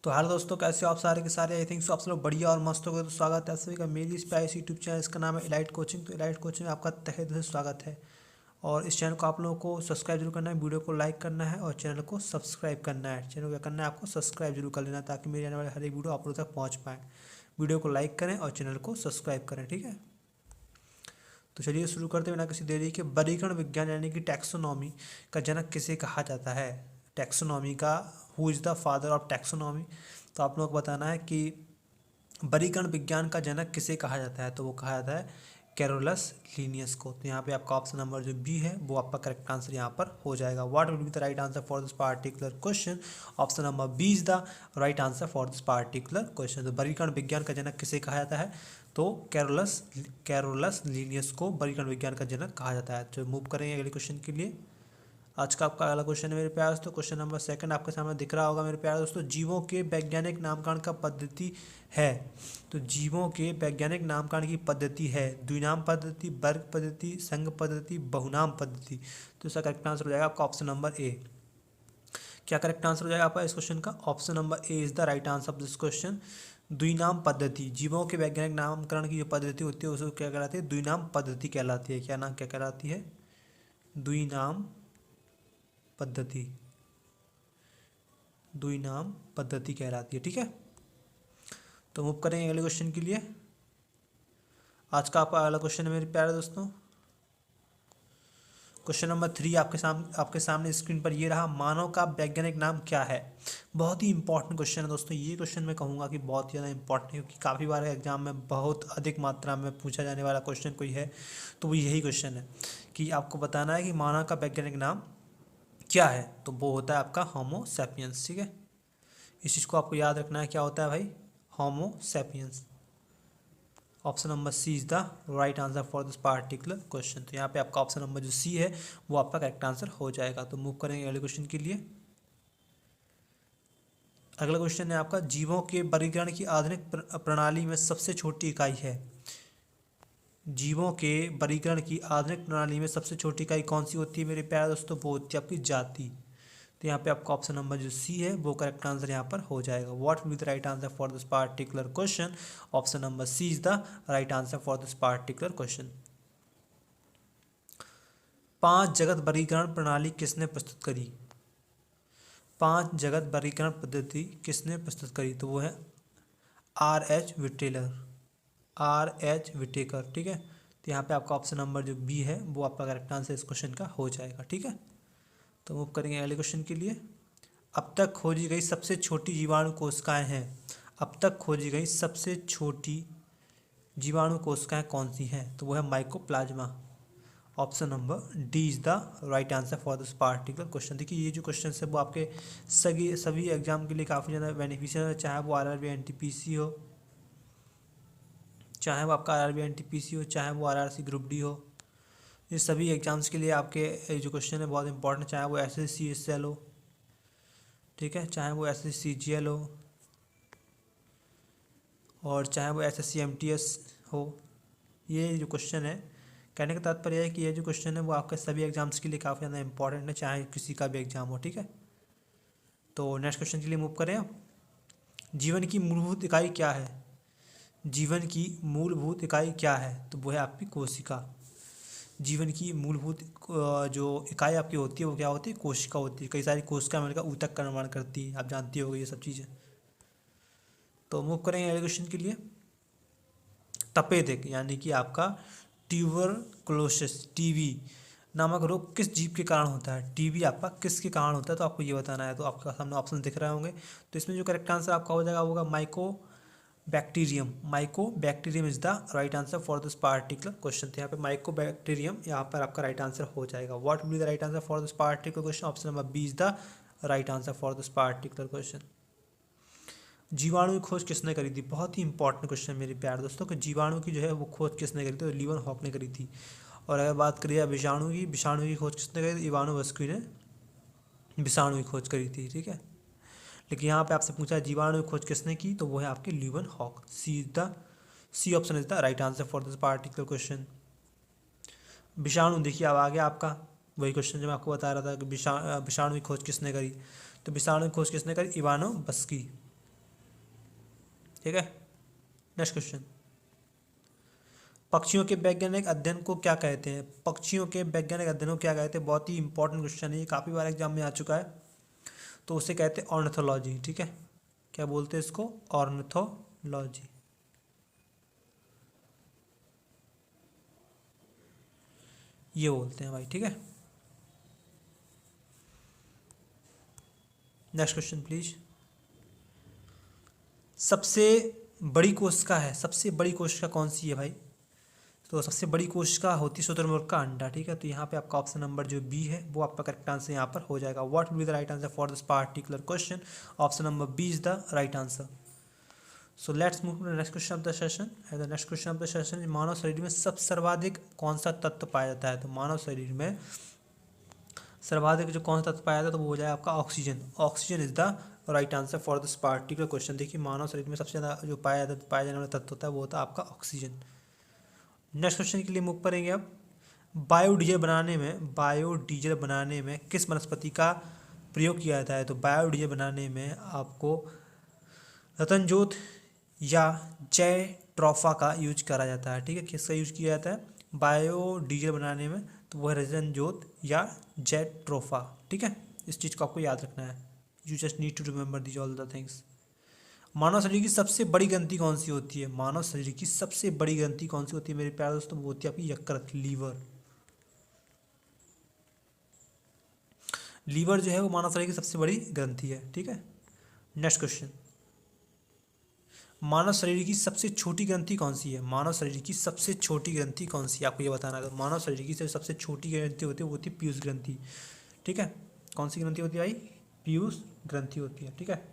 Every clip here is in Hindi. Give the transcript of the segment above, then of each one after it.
तो हेलो दोस्तों, कैसे हो आप सारे के सारे। आई थिंक सो आप सब लोग बढ़िया और मस्त हो गए। तो स्वागत है आप सभी का मेरी इस प्यारी यूट्यूब चैनल, इसका नाम है इलाइट कोचिंग। तो इलाइट कोचिंग में आपका तहे दिल से स्वागत है। और इस चैनल को आप लोगों को सब्सक्राइब जरूर करना है, वीडियो को लाइक करना है और चैनल को सब्सक्राइब करना है। चैनल को क्या करना है, आपको सब्सक्राइब जरूर कर लेना, ताकि मेरे आने वाले हर एक वीडियो आप लोगों तक पहुँच पाए। वीडियो को लाइक करें और चैनल को सब्सक्राइब करें, ठीक है। तो चलिए शुरू करते हैं बिना किसी देरी के। वर्गीकरण विज्ञान यानी कि टैक्सोनॉमी का जनक किसे कहा जाता है। टैक्सोनॉमी का who is the father of taxonomy. तो आप लोग को बताना है कि वर्गीकरण विज्ञान का जनक किसे कहा जाता है। तो वो कहा जाता है कैरोलस लीनियस को। तो यहाँ पे आपका ऑप्शन नंबर जो बी है वो आपका करेक्ट आंसर यहाँ पर हो जाएगा। What will be the right answer for this particular question. Option number B is the right answer for this particular question. तो वर्गीकरण विज्ञान का जनक किसे कहा जाता है। तो कैरोलस लीनियस को वर्गीकरण विज्ञान का जनक कहा जाता है। तो मूव करेंगे अगले क्वेश्चन के लिए। आज का आपका अगला क्वेश्चन है मेरे प्यारे दोस्तों, क्वेश्चन नंबर सेकंड आपके सामने दिख रहा होगा मेरे प्यारे दोस्तों। जीवों के वैज्ञानिक नामकरण का पद्धति है। तो जीवों के वैज्ञानिक नामकरण की पद्धति है द्विनाम पद्धति, वर्ग पद्धति, संघ पद्धति, बहुनाम पद्धति। तो इसका करेक्ट आंसर हो जाएगा आपका ऑप्शन नंबर ए। क्या करेक्ट आंसर हो जाएगा आपका इस क्वेश्चन का। Option number A is the right answer of this question. द्विनाम पद्धति, जीवों के वैज्ञानिक नामकरण की जो पद्धति होती है उसको क्या कहलाती है, द्विनाम पद्धति कहलाती है। क्या कहलाती है, द्विनाम पद्धति। द्विनाम पद्धति कहलाती है, ठीक है। तो मूव करेंगे अगले क्वेश्चन के लिए। आज का आपका अगला क्वेश्चन है मेरे प्यारे दोस्तों, क्वेश्चन नंबर 3 आपके सामने स्क्रीन पर ये रहा। मानव का वैज्ञानिक नाम क्या है। बहुत ही इंपॉर्टेंट क्वेश्चन है दोस्तों। ये क्वेश्चन मैं कहूँगा कि बहुत ज़्यादा इंपॉर्टेंट है, क्योंकि काफ़ी बार एग्जाम में बहुत अधिक मात्रा में पूछा जाने वाला क्वेश्चन कोई है तो वो यही क्वेश्चन है कि आपको बताना है कि मानव का वैज्ञानिक नाम क्या है। तो वो होता है आपका होमो सैपियंस, ठीक है। इस चीज़ को आपको याद रखना है, क्या होता है भाई, homo sapiens. Option number C is the right answer for this particular question. तो यहाँ पे आपका ऑप्शन नंबर जो सी है वो आपका करेक्ट आंसर हो जाएगा। तो मूव करेंगे अगले क्वेश्चन के लिए। अगला क्वेश्चन है आपका, जीवों के वर्गीकरण की आधुनिक प्रणाली में सबसे छोटी इकाई है। जीवों के वर्गीकरण की आधुनिक प्रणाली में सबसे छोटी इकाई कौन सी होती है मेरे प्यारे दोस्तों, वो होती है आपकी जाति। तो यहाँ पे आपका ऑप्शन नंबर जो सी है वो करेक्ट आंसर यहाँ पर हो जाएगा। What will be the right answer for this particular question. Option number C is the right answer for this particular question. 5 जगत वर्गीकरण प्रणाली किसने प्रस्तुत करी। 5 जगत वर्गीकरण पद्धति किसने प्रस्तुत करी। तो वो है R.H. विटेलर, R.H. विटेकर, ठीक है। तो यहाँ पे आपका ऑप्शन नंबर जो बी है वो आपका करेक्ट आंसर इस क्वेश्चन का हो जाएगा, ठीक है। तो मूव करेंगे अगले क्वेश्चन के लिए। अब तक खोजी गई सबसे छोटी जीवाणु कोशिकाएं हैं। अब तक खोजी गई सबसे छोटी जीवाणु कोशिकाएं कौन सी हैं। तो वो है mycoplasma. Option number D is the right answer for this particular question. देखिए ये जो क्वेश्चन है वो आपके सभी एग्जाम के लिए काफ़ी ज़्यादा बेनिफिशियल है, चाहे वो आरआरबी एनटीपीसी हो, चाहे वो आपका आरआरबी एनटीपीसी हो, चाहे वो आरआरसी ग्रुप डी हो। ये सभी एग्जाम्स के लिए आपके जो क्वेश्चन है बहुत इंपॉर्टेंट, चाहे वो SSC-SL हो, ठीक है, चाहे वो SSC-CGL हो और चाहे वो SSC-MTS हो। ये जो क्वेश्चन है, कहने का तात्पर्य है कि ये जो क्वेश्चन है वो आपके सभी एग्जाम्स के लिए काफ़ी ज़्यादा इंपॉर्टेंट है, चाहे किसी का भी एग्जाम हो, ठीक है। तो नेक्स्ट क्वेश्चन के लिए मूव करें। जीवन की मूलभूत इकाई क्या है। जीवन की मूलभूत इकाई क्या है। तो वो है आपकी कोशिका। जीवन की मूलभूत जो इकाई आपकी होती है वो क्या होती है, कोशिका होती है। कई सारी कोशिका मिलकर ऊतक का निर्माण करती है, आप जानती होगी ये सब चीज़ें। तो मूव करेंगे अगले क्वेश्चन के लिए। तपेदिक यानी कि आपका ट्यूबरकुलोसिस, टीबी नामक रोग किस जीव के कारण होता है। टीबी आपका किसके कारण होता है, तो आपको ये बताना है। तो आपका सामने ऑप्शन दिख रहे होंगे। तो इसमें जो करेक्ट आंसर आपका हो जाएगा होगा Mycobacterium. Mycobacterium is the right answer for this particular question. तो यहाँ पे माइकोबैक्टीरियम यहाँ पर आपका राइट आंसर हो जाएगा। What will be the right answer for this particular question. Option number B is the right answer for this particular question. जीवाणु की खोज किसने करी थी। बहुत ही इंपॉर्टेंट क्वेश्चन मेरे प्यारे दोस्तों, कि जीवाणु की जो है वो खोज किसने करी थी। तो लीवन हॉक ने करी थी। और अगर बात करिए विषाणु की खोज किसने करी थी। इवानोवस्की ने विषाणु की खोज करी थी, ठीक है। लेकिन यहाँ पे आपसे पूछा जीवाणु की खोज किसने की, तो वो है आपके Leeuwenhoek. C option is the right answer for this particular question. विषाणु देखिए अब आ गया आपका वही क्वेश्चन जो मैं आपको बता रहा था कि विषाणु की खोज किसने करी। तो विषाणु की खोज किसने करी, इवानोवस्की। ठीक है। नेक्स्ट क्वेश्चन, पक्षियों के वैज्ञानिक अध्ययन को क्या कहते हैं? पक्षियों के वैज्ञानिक अध्ययन को क्या कहते हैं? बहुत ही इंपॉर्टेंट क्वेश्चन है, ये काफ़ी बार एग्जाम में आ चुका है। तो उसे कहते हैं ऑर्निथोलॉजी, ठीक है। क्या बोलते हैं इसको? ऑर्निथोलॉजी। ये बोलते हैं भाई, ठीक है। Next question please. सबसे बड़ी कोशिका है, सबसे बड़ी कोशिका कौन सी है भाई? तो सबसे बड़ी कोशिका होती है शुतुरमुर्ग का अंडा, ठीक है। तो यहाँ पे आपका ऑप्शन नंबर जो बी है वो आपका करेक्ट आंसर यहाँ पर हो जाएगा। What will be the right answer for this particular question? Option number B is the right answer. So let's move to the next question of the session. And the next question of the session, मानव शरीर में सब सर्वाधिक कौन सा तत्व पाया जाता है? तो मानव शरीर में सर्वाधिक जो कौन सा तत्व पाया जाता है तो वो हो जाएगा आपका oxygen. Oxygen is the right answer for this particular question. देखिए मानव शरीर में सबसे ज़्यादा जो पाया जाने वाला तत्व होता है वो होता है आपका ऑक्सीजन। नेक्स्ट क्वेश्चन के लिए मूव करेंगे अब। बायोडीजल बनाने में किस वनस्पति का प्रयोग किया जाता है? तो बायोडीजल बनाने में आपको रतनजोत या जैट्रोफा का यूज करा जाता है, ठीक है। किसका यूज किया जाता है बायोडीजल बनाने में? तो वह रतनजोत या जैट्रोफा, ठीक है। इस चीज़ को आपको याद रखना है। You just need to remember these all the things. मानव शरीर की सबसे बड़ी ग्रंथि कौन सी होती है? मानव शरीर की सबसे बड़ी ग्रंथि कौन सी होती है मेरे प्यारे दोस्तों? वो होती है आपकी यकृत, लीवर। लीवर जो है वो मानव शरीर की सबसे बड़ी ग्रंथि है, ठीक है। नेक्स्ट क्वेश्चन, मानव शरीर की सबसे छोटी ग्रंथि कौन सी है? मानव शरीर की सबसे छोटी ग्रंथि कौन सी है आपको ये बताना है। तो मानव शरीर की सबसे छोटी ग्रंथि होती है वो होती है पीयूष ग्रंथि, ठीक है। कौन सी ग्रंथि होती है भाई? पीयूष ग्रंथि होती है, ठीक है।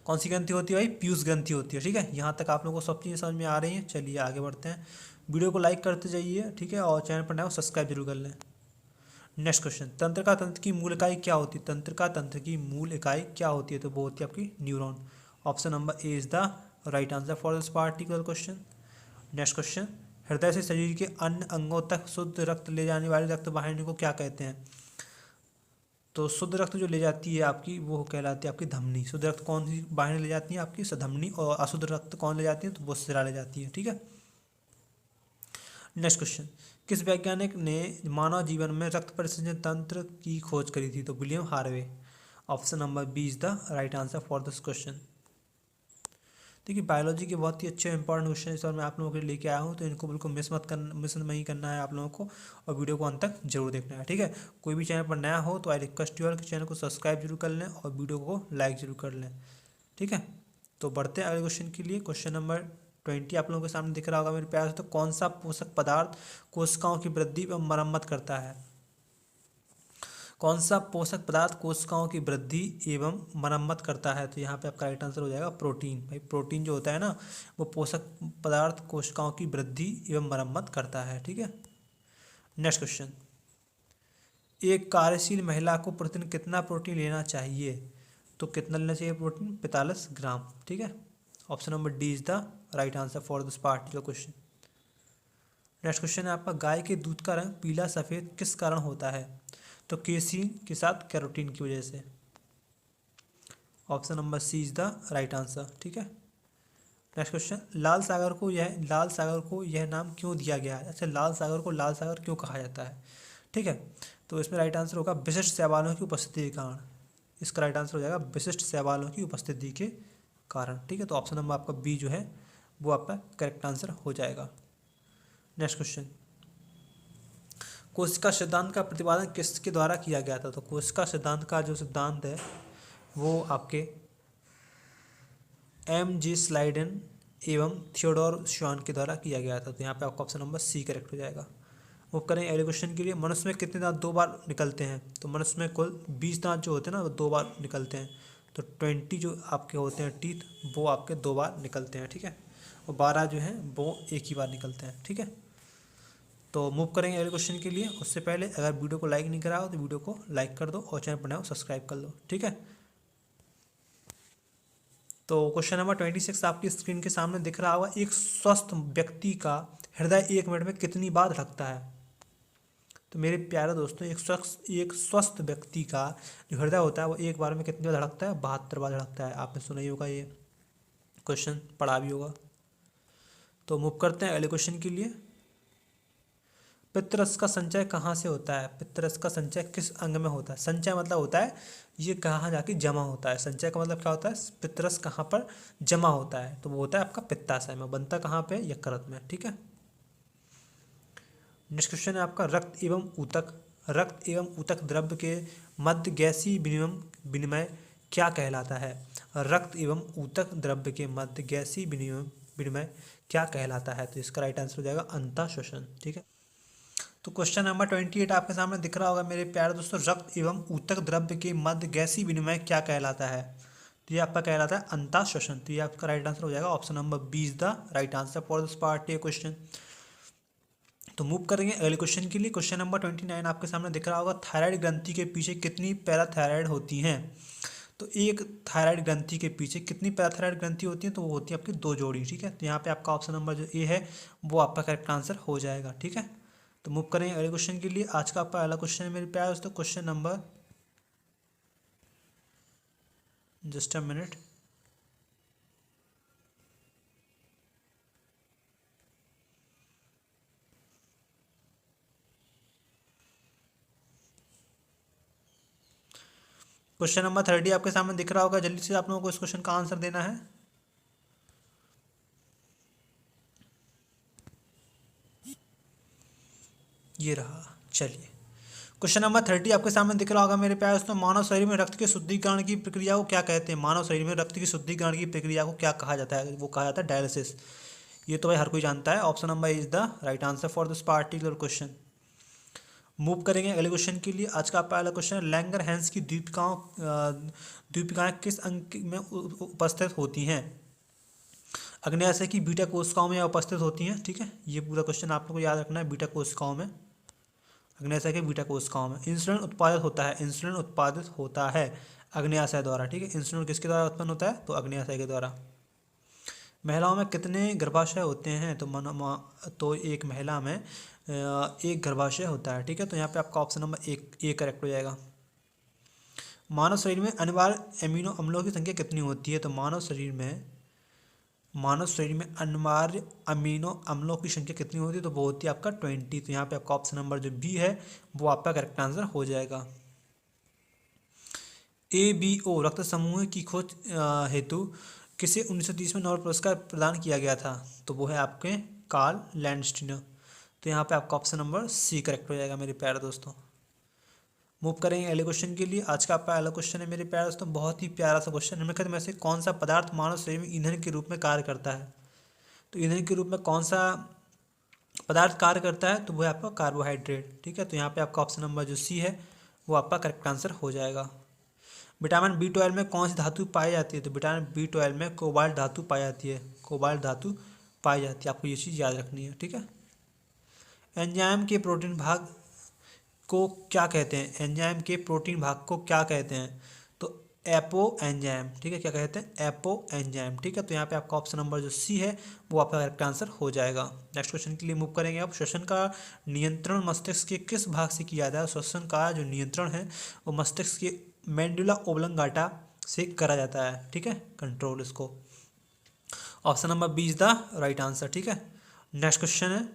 कौन सी ग्रंथि होती है भाई? पीयूष ग्रंथि होती है, ठीक है। यहाँ तक आप लोगों को सब चीज़ें समझ में आ रही हैं। चलिए आगे बढ़ते हैं। वीडियो को लाइक करते जाइए, ठीक है, और चैनल पर नए हो सब्सक्राइब जरूर कर लें। नेक्स्ट क्वेश्चन, तंत्रिका तंत्र की मूल इकाई क्या होती है? तंत्रिका तंत्र की मूल इकाई क्या होती है? तो वो होती है आपकी neuron. Option number A is the right answer for this particular question. Next question, हृदय से शरीर के अन्य अंगों तक शुद्ध रक्त ले जाने वाली रक्त वाहिनी को क्या कहते हैं? तो शुद्ध रक्त जो ले जाती है आपकी वो कहलाती है आपकी धमनी। शुद्ध रक्त कौन सी वाहिनी ले जाती है? आपकी धमनी। और अशुद्ध रक्त कौन ले जाती है? तो वो सिरा ले जाती है, ठीक है। नेक्स्ट क्वेश्चन, किस वैज्ञानिक ने मानव जीवन में रक्त परिसंचरण तंत्र की खोज करी थी? तो William Harvey. Option number B is the right answer for this question. देखिए बायोलॉजी के बहुत ही अच्छे इंपॉर्टेंट क्वेश्चन इस बार मैं आप लोगों के लिए लेके आया हूँ, तो इनको बिल्कुल मिस नहीं करना है आप लोगों को, और वीडियो को अंत तक जरूर देखना है, ठीक है। कोई भी चैनल पर नया हो तो आई रिक्वेस्ट यू कि चैनल को सब्सक्राइब जरूर कर लें और वीडियो को लाइक जरूर कर लें, ठीक है। तो बढ़ते हैं अगले क्वेश्चन के लिए। क्वेश्चन नंबर 20 आप लोगों के सामने दिख रहा होगा मेरे प्यार से। तो कौन सा पोषक पदार्थ कोशिकाओं की वृद्धि एवं मरम्मत करता है? कौन सा पोषक पदार्थ कोशिकाओं की वृद्धि एवं मरम्मत करता है? तो यहाँ पे आपका राइट आंसर हो जाएगा प्रोटीन। भाई प्रोटीन जो होता है ना वो पोषक पदार्थ कोशिकाओं की वृद्धि एवं मरम्मत करता है, ठीक है। नेक्स्ट क्वेश्चन, एक कार्यशील महिला को प्रतिदिन कितना प्रोटीन लेना चाहिए? तो कितना लेना चाहिए प्रोटीन? 45 ग्राम, ठीक है। Option number D is the right answer for this particular question. Next question है आपका, गाय के दूध का रंग पीला सफ़ेद किस कारण होता है? तो केसीन के साथ कैरोटीन की वजह से। Option number C is the right answer, ठीक है। नेक्स्ट क्वेश्चन, लाल सागर को यह नाम क्यों दिया गया है? अच्छा, लाल सागर को लाल सागर क्यों कहा जाता है, ठीक है। तो इसमें राइट आंसर होगा विशिष्ट शैवालों की उपस्थिति के कारण। इसका राइट आंसर हो जाएगा विशिष्ट शैवालों की उपस्थिति के कारण, ठीक है। तो ऑप्शन नंबर आपका बी जो है वो आपका करेक्ट आंसर हो जाएगा। नेक्स्ट क्वेश्चन, कोशिका सिद्धांत का प्रतिपादन किसके द्वारा किया गया था? तो कोशिका सिद्धांत का जो सिद्धांत है वो आपके M.G. स्लाइडेन एवं थियोडोर श्वान के द्वारा किया गया था। तो यहाँ पे आपका ऑप्शन नंबर सी करेक्ट हो जाएगा। वो करें अगले क्वेश्चन के लिए, मनुष्य में कितने दांत 2 बार निकलते हैं? तो मनुष्य में कुल 20 दांत जो होते हैं ना वो 2 बार निकलते हैं। तो 20 जो आपके होते हैं टीथ वो आपके 2 बार निकलते हैं, ठीक है। और 12 जो हैं वो एक ही बार निकलते हैं, ठीक है। तो मूव करेंगे अगले क्वेश्चन के लिए। उससे पहले अगर वीडियो को लाइक नहीं करा हो तो वीडियो को लाइक कर दो और चैनल पर नए हो सब्सक्राइब कर लो, ठीक है। तो क्वेश्चन नंबर 26 आपकी स्क्रीन के सामने दिख रहा होगा, एक स्वस्थ व्यक्ति का हृदय 1 मिनट में कितनी बार धड़कता है? तो मेरे प्यारे दोस्तों, एक स्वस्थ व्यक्ति का जो हृदय होता है वो एक बार में कितनी बार धड़कता है? 72 बार धड़कता है। आपने सुना ही होगा, ये क्वेश्चन पढ़ा भी होगा। तो मूव करते हैं अगले क्वेश्चन के लिए। पित्तरस का संचय कहाँ से होता है? पित्तरस का संचय किस अंग में होता है? संचय मतलब होता है ये कहाँ जाके जमा होता है। संचय का मतलब क्या होता है? पित्तरस कहाँ पर जमा होता है, तो वो होता है आपका पित्ताशय में। बनता कहाँ पे? यकृत में। ठीक है। नेक्स्ट क्वेश्चन है आपका, रक्त एवं ऊतक। रक्त एवं ऊतक द्रव्य के मध्य गैसीय विनिमय क्या कहलाता है? रक्त एवं ऊतक द्रव्य के मध्य गैसीय विनिमय क्या कहलाता है? तो इसका राइट आंसर हो जाएगा अंतःश्वसन। ठीक है। तो क्वेश्चन नंबर 28 आपके सामने दिख रहा होगा मेरे प्यारे दोस्तों, रक्त एवं ऊतक द्रव्य के मध्य गैसीय विनिमय क्या कहलाता है? तो ये आपका कहलाता है अंतःश्वसन। तो ये आपका राइट आंसर हो जाएगा option number B is the right answer for this particular question. तो मूव करेंगे अगले क्वेश्चन के लिए। क्वेश्चन नंबर 29 आपके सामने दिख रहा होगा, थायराइड ग्रंथि के पीछे कितनी पैराथायराइड होती हैं? तो एक थायराइड ग्रंथि के पीछे कितनी पैराथायराइड ग्रंथि होती है? तो वो होती है आपकी 2 जोड़ी। ठीक है। तो यहाँ पे आपका ऑप्शन नंबर जो ए है वो आपका करेक्ट आंसर हो जाएगा। ठीक है। तो मूव करेंगे अगले क्वेश्चन के लिए। आज का आपका पहला क्वेश्चन है मेरे प्यारे दोस्तों, question number, just a minute, question number 30 आपके सामने दिख रहा होगा। जल्दी से आप लोगों को इस क्वेश्चन का आंसर देना है। ये रहा। चलिए, क्वेश्चन नंबर 30 आपके सामने दिख रहा होगा मेरे प्यारे दोस्तों, मानव शरीर में रक्त के शुद्धिकरण की प्रक्रिया को क्या कहते हैं? मानव शरीर में रक्त की शुद्धिकरण की प्रक्रिया को क्या कहा जाता है? वो कहा जाता है डायलिसिस। ये तो भाई हर कोई जानता है। Option number is the right answer for this particular question. Move करेंगे अगले क्वेश्चन के लिए। आज का पहला क्वेश्चन है, लैंगर हैंस की दीपिकाएं किस अंक में उपस्थित होती हैं? अग्न्याशय की बीटा कोशिकाओं में उपस्थित होती हैं। ठीक है। ये पूरा क्वेश्चन आप लोग को याद रखना है। बीटा कोशिकाओं में, अग्न्याशय के बीटा कोशिकाओं में इंसुलिन उत्पादित होता है। इंसुलिन उत्पादित होता है अग्न्याशय द्वारा। ठीक है। इंसुलिन किसके द्वारा उत्पन्न होता है? तो अग्न्याशय के द्वारा। महिलाओं में कितने गर्भाशय होते हैं? तो एक महिला में एक गर्भाशय होता है। ठीक है। तो यहाँ पे आपका ऑप्शन नंबर एक करेक्ट हो जाएगा। मानव शरीर में अनिवार्य एमिनो अम्लों की संख्या कितनी होती है? तो मानव शरीर में अनिवार्य अमीनो अम्लों की संख्या कितनी होती है? तो वो होती है आपका 20। तो यहाँ पे आपका ऑप्शन नंबर जो बी है वो आपका करेक्ट आंसर हो जाएगा। ABO रक्त समूह की खोज हेतु किसे 1930 में नोबेल पुरस्कार प्रदान किया गया था? तो वो है आपके कार्ल लैंडस्टीनर। तो यहाँ पे आपका ऑप्शन नंबर सी करेक्ट हो जाएगा मेरे प्यारे दोस्तों। मूव करेंगे अगले क्वेश्चन के लिए। आज का पहला क्वेश्चन है मेरे प्यारे दोस्तों, बहुत ही प्यारा सा क्वेश्चन। निम्नलिखित में से कौन सा पदार्थ मानव शरीर में ईंधन के रूप में कार्य करता है? तो ईंधन के रूप में कौन सा पदार्थ कार्य करता है? तो वो है आपका कार्बोहाइड्रेट। ठीक है। तो यहाँ पे आपका ऑप्शन नंबर जो सी है वो आपका करेक्ट आंसर हो जाएगा। विटामिन B12 में कौन सी धातु पाई जाती है? तो विटामिन B12 में कोबाल्ट धातु पाई जाती है। कोबाल्ट धातु पाई जाती है। आपको ये चीज़ याद रखनी है। ठीक है। एंजाइम के प्रोटीन भाग को क्या कहते हैं? एंजाइम के प्रोटीन भाग को क्या कहते हैं? तो एपो एंजाइम। ठीक है। क्या कहते हैं? Apo enzyme. ठीक है। तो यहाँ पे आपका ऑप्शन नंबर जो सी है वो आपका करेक्ट आंसर हो जाएगा। नेक्स्ट क्वेश्चन के लिए मूव करेंगे। अब श्वसन का नियंत्रण मस्तिष्क के किस भाग से किया जाता है? श्वसन का जो नियंत्रण है वो मस्तिष्क के मेडुला ओब्लंगाटा से करा जाता है। ठीक है। कंट्रोल इसको। Option number B is the right answer. ठीक है। नेक्स्ट क्वेश्चन है,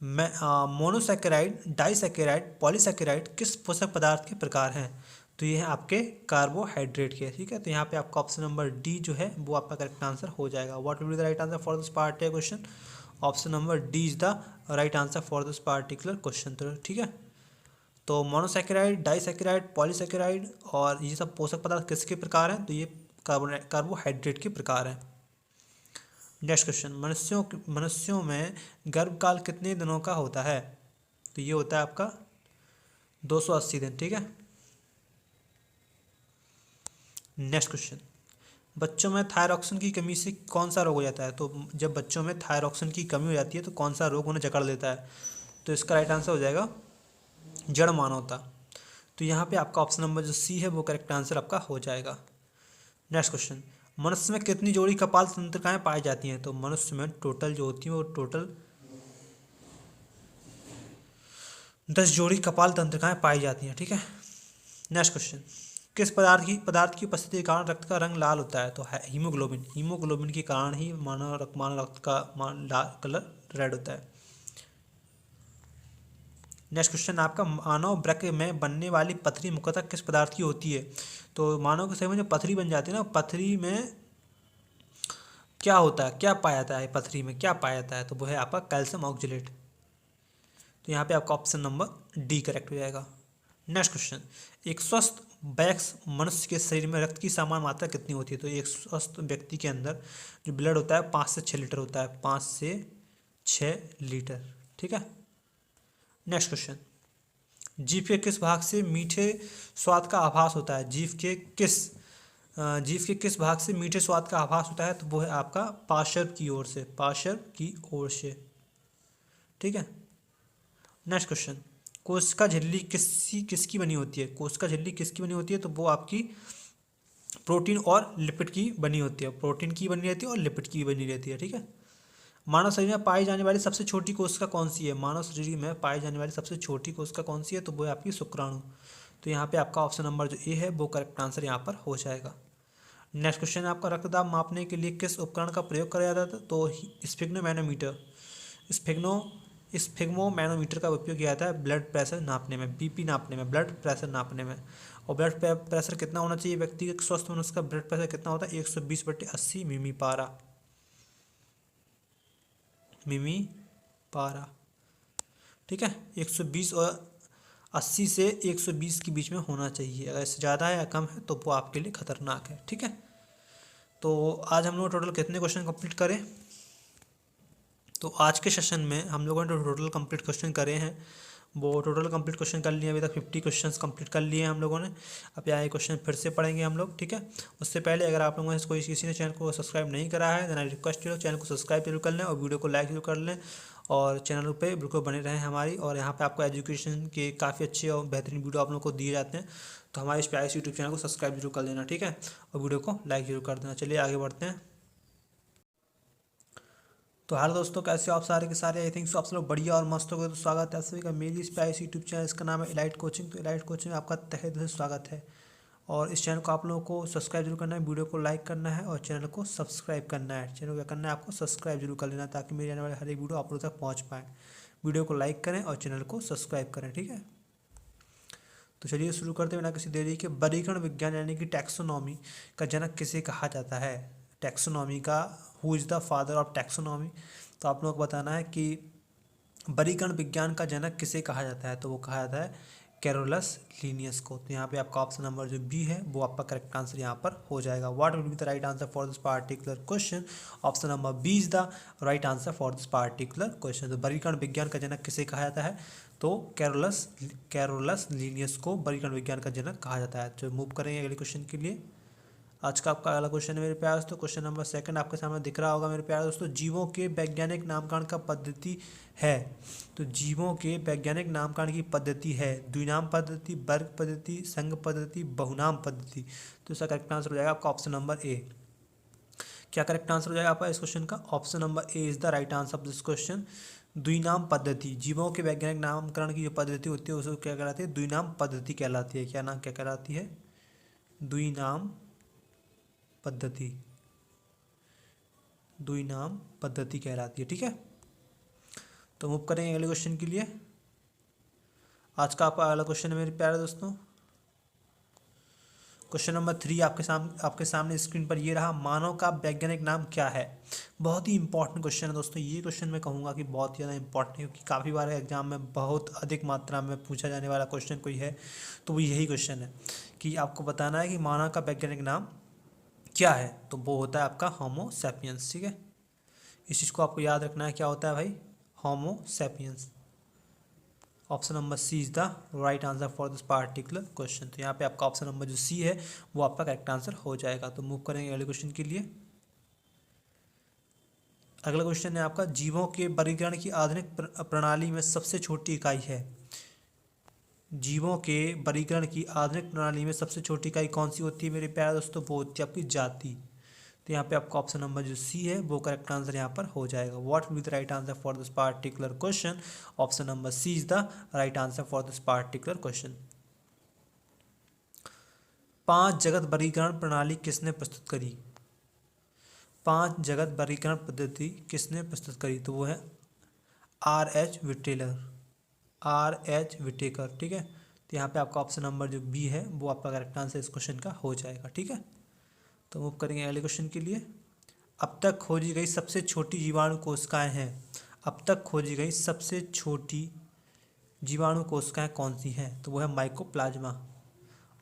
मोनोसैकेराइड, डाइसैकेराइड, पॉलीसैकेराइड किस पोषक पदार्थ के प्रकार हैं? तो ये है आपके कार्बोहाइड्रेट के। ठीक है। तो यहाँ पे आपका ऑप्शन नंबर डी जो है वो आपका करेक्ट आंसर हो जाएगा। What will be the right answer for this particular question? Option number D is the right answer for this particular question. तो ठीक है। तो मोनोसैकेराइड, डाइसैकेराइड, पॉलीसैकेराइड और ये सब पोषक पदार्थ किसके प्रकार हैं? तो ये कार्बोहाइड्रेट के प्रकार हैं। नेक्स्ट क्वेश्चन, मनुष्यों में गर्भकाल कितने दिनों का होता है? तो ये होता है आपका 280 दिन। ठीक है। नेक्स्ट क्वेश्चन, बच्चों में थायरॉक्सिन की कमी से कौन सा रोग हो जाता है? तो जब बच्चों में थायरॉक्सिन की कमी हो जाती है तो कौन सा रोग उन्हें जकड़ लेता है? तो इसका राइट आंसर हो जाएगा जड़ मानवता। तो यहाँ पे आपका ऑप्शन नंबर जो सी है वो करेक्ट आंसर आपका हो जाएगा। नेक्स्ट क्वेश्चन, मनुष्य में कितनी जोड़ी कपाल तंत्रिकाएं पाई जाती हैं? तो मनुष्य में टोटल जो होती है वो टोटल 10 जोड़ी कपाल तंत्रिकाएं पाई जाती हैं। ठीक है, नेक्स्ट क्वेश्चन, किस पदार्थ की उपस्थिति के कारण रक्त का रंग लाल होता है? तो है हीमोग्लोबिन। हीमोग्लोबिन के कारण ही मानव रक्त का कलर रेड होता है। नेक्स्ट क्वेश्चन आपका, मानव वृक्क में बनने वाली पथरी मुख्यतः किस पदार्थ की होती है? तो मानव के शरीर में जो पथरी बन जाती है ना, पथरी में क्या होता है, क्या पाया जाता है, पथरी में क्या पाया जाता है? तो वो है आपका कैल्शियम ऑक्जेलेट। तो यहाँ पे आपका ऑप्शन नंबर डी करेक्ट हो जाएगा। नेक्स्ट क्वेश्चन, एक स्वस्थ वयस्क मनुष्य के शरीर में रक्त की सामान्य मात्रा कितनी होती है? तो एक स्वस्थ व्यक्ति के अंदर जो ब्लड होता है 5 से 6 लीटर होता है, 5 से 6 लीटर। ठीक है, नेक्स्ट क्वेश्चन, जीभ के किस भाग से मीठे स्वाद का आभास होता है? जीभ के किस भाग से मीठे स्वाद का आभास होता है? तो वो है आपका पार्श्व की ओर से, पार्श्व की ओर से। ठीक है, नेक्स्ट क्वेश्चन, कोशिका झिल्ली किसकी बनी होती है? कोशिका झिल्ली किसकी बनी होती है? तो वो आपकी प्रोटीन और लिपिड की बनी होती है, प्रोटीन की बनी रहती है और लिपिड की बनी रहती है। ठीक है, मानव शरीर में पाई जाने वाली सबसे छोटी कोशिका कौन सी है? मानव शरीर में पाई जाने वाली सबसे छोटी कोशिका कौन सी है? तो वो है आपकी शुक्राणु। तो यहाँ पे आपका ऑप्शन नंबर जो ए है वो करेक्ट आंसर यहाँ पर हो जाएगा। नेक्स्ट क्वेश्चन है आपका, रक्तदाब मापने के लिए किस उपकरण का प्रयोग किया जाता था? तो स्फिग्नोमैनोमीटर। स्फिग्मोमैनोमीटर का उपयोग किया जाता है ब्लड प्रेशर नापने में, बीपी नापने में, ब्लड प्रेशर नापने में। और ब्लड प्रेशर कितना होना चाहिए? व्यक्ति के स्वस्थ मनुष्य का ब्लड प्रेशर कितना होता है? 120/80 मिमी पारा। ठीक है, 120 और 80 से 120 के बीच में होना चाहिए। अगर इससे ज़्यादा है या कम है तो वो आपके लिए खतरनाक है। ठीक है, तो आज हम लोग टोटल कितने क्वेश्चन कंप्लीट करें? तो आज के सेशन में हम लोगों ने टोटल कंप्लीट क्वेश्चन करे हैं, वो टोटल कंप्लीट क्वेश्चन कर लिए। अभी तक 50 क्वेश्चंस कंप्लीट कर लिए हैं हम लोगों ने। अब यहाँ क्वेश्चन फिर से पढ़ेंगे हम लोग। ठीक है, उससे पहले अगर आप लोगों ने किसी ने चैनल को सब्सक्राइब नहीं करा है then I request you channel को सब्सक्राइब जरूर कर लें और वीडियो को लाइक जरूर कर लें और चैनल पे बिल्कुल बने रहें हमारी। और यहाँ पे आपको एजुकेशन के काफ़ी अच्छे और बेहतरीन वीडियो आप लोगों को दिए जाते हैं, तो हमारे इस प्यारे यूट्यूब चैनल को सब्सक्राइब जरूर कर लेना। ठीक है, और वीडियो को लाइक जरूर कर देना। चलिए आगे बढ़ते हैं। तो हेलो दोस्तों, कैसे हो आप सारे के सारे? आई थिंक सो आप सब लोग बढ़िया और मस्त हो गए। तो स्वागत है सभी का मेरी इस प्यारे यूट्यूब चैनल, इसका नाम है इलाइट कोचिंग। तो इलाइट कोचिंग में आपका तहे दिल से स्वागत है। और इस चैनल को आप लोगों को सब्सक्राइब जरूर करना है, वीडियो को लाइक करना है और चैनल को सब्सक्राइब करना है। चैनल को क्या करना है? आपको सब्सक्राइब जरूर कर लेना ताकि मेरे आने वाले हर एक वीडियो आप लोगों तक पहुँच पाए। वीडियो को लाइक करें और चैनल को सब्सक्राइब करें। ठीक है, तो चलिए शुरू करते हैं बिना किसी देरी के। वर्गीकरण विज्ञान यानी कि टैक्सोनॉमी का जनक किसे कहा जाता है? टैक्सोनॉमी का who is the father of taxonomy? तो आप लोगों को बताना है कि वर्गीकरण विज्ञान का जनक किसे कहा जाता है? तो वो कहा जाता है कैरोलस लीनियस को। तो यहाँ पे आपका ऑप्शन नंबर जो बी है वो आपका करेक्ट आंसर यहाँ पर हो जाएगा। What will be the right answer for this particular question? Option number B is the right answer for this particular question. तो वर्गीकरण विज्ञान का जनक किसे कहा जाता है? तो कैरोलस लीनियस को वर्गीकरण विज्ञान का जनक कहा जाता है। तो मूव करेंगे अगले क्वेश्चन के लिए। आज का आपका अगला क्वेश्चन है मेरे प्यारे दोस्तों, क्वेश्चन नंबर 2 आपके सामने दिख रहा होगा मेरे प्यारे दोस्तों। जीवों के वैज्ञानिक नामकरण का पद्धति है? तो जीवों के वैज्ञानिक नामकरण की पद्धति है द्विनाम पद्धति, वर्ग पद्धति, संघ पद्धति, बहुनाम पद्धति। तो इसका करेक्ट आंसर हो जाएगा आपका ऑप्शन नंबर ए। क्या करेक्ट आंसर हो जाएगा आपका इस क्वेश्चन का? Option number A is the right answer of this question. द्विनाम पद्धति, जीवों के वैज्ञानिक नामकरण की जो पद्धति होती है उसको क्या कहलाती है? द्विनाम पद्धति कहलाती है। क्या कहलाती है? द्विनाम पद्धति, द्विनाम पद्धति कहलाती है। ठीक है, तो मूव करेंगे अगले क्वेश्चन के लिए। आज का आपका अगला क्वेश्चन है मेरे प्यारे दोस्तों, क्वेश्चन नंबर 3 आपके सामने स्क्रीन पर ये रहा। मानव का वैज्ञानिक नाम क्या है? बहुत ही इंपॉर्टेंट क्वेश्चन है दोस्तों। ये क्वेश्चन मैं कहूँगा कि बहुत ज़्यादा इंपॉर्टेंट है क्योंकि काफ़ी बार एग्जाम में बहुत अधिक मात्रा में पूछा जाने वाला क्वेश्चन कोई है तो वो यही क्वेश्चन है कि आपको बताना है कि मानव का वैज्ञानिक नाम क्या है। तो वो होता है आपका होमो सैपियंस। ठीक है, इस चीज़ को आपको याद रखना है, क्या होता है भाई? Homo sapiens. Option number C is the right answer for this particular question. तो यहाँ पे आपका ऑप्शन नंबर जो सी है वो आपका करेक्ट आंसर हो जाएगा। तो मूव करेंगे अगले क्वेश्चन के लिए। अगला क्वेश्चन है आपका, जीवों के वर्गीकरण की आधुनिक प्रणाली में सबसे छोटी इकाई है? जीवों के वर्गीकरण की आधुनिक प्रणाली में सबसे छोटी इकाई कौन सी होती है मेरे प्यारे दोस्तों? वो होती है आपकी जाति। तो यहाँ पे आपका ऑप्शन नंबर जो सी है वो करेक्ट आंसर यहाँ पर हो जाएगा। What will be the right answer for this particular question? Option number C is the right answer for this particular question. 5 जगत वर्गीकरण प्रणाली किसने प्रस्तुत करी? 5 जगत वर्गीकरण पद्धति किसने प्रस्तुत करी? तो वो है R.H. विटेलर, R.H. विटेकर। ठीक है, तो यहाँ पे आपका ऑप्शन नंबर जो बी है वो आपका करेक्ट आंसर इस क्वेश्चन का हो जाएगा। ठीक है, तो मूव करेंगे अगले क्वेश्चन के लिए। अब तक खोजी गई सबसे छोटी जीवाणु कोशिकाएं हैं। अब तक खोजी गई सबसे छोटी जीवाणु कोशिकाएं कौन सी हैं? तो वो है mycoplasma.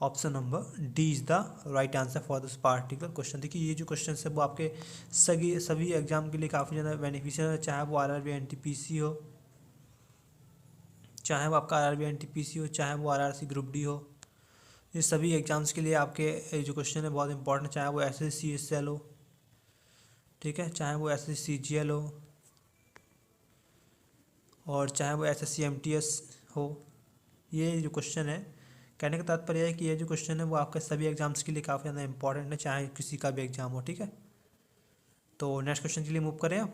Option number D is the right answer for this particular question. देखिए, ये जो क्वेश्चन है वो आपके सभी एग्जाम के लिए काफ़ी ज़्यादा बेनिफिशियल है, चाहे वो आरआरबी एनटीपीसी हो, चाहे वो आपका आरआरबी एनटीपीसी हो, चाहे वो आरआरसी ग्रुप डी हो। ये सभी एग्जाम्स के लिए आपके जो क्वेश्चन है बहुत इंपॉर्टेंट, चाहे वो SSCSL हो, ठीक है, चाहे वो SSCGL हो, और चाहे वो SSCMTS हो। ये जो क्वेश्चन है, कहने का तात्पर्य है कि ये जो क्वेश्चन है वो आपके सभी एग्जाम्स के लिए काफ़ी ज़्यादा इंपॉर्टेंट है, चाहे किसी का भी एग्जाम हो। ठीक है, तो नेक्स्ट क्वेश्चन के लिए मूव करें आप।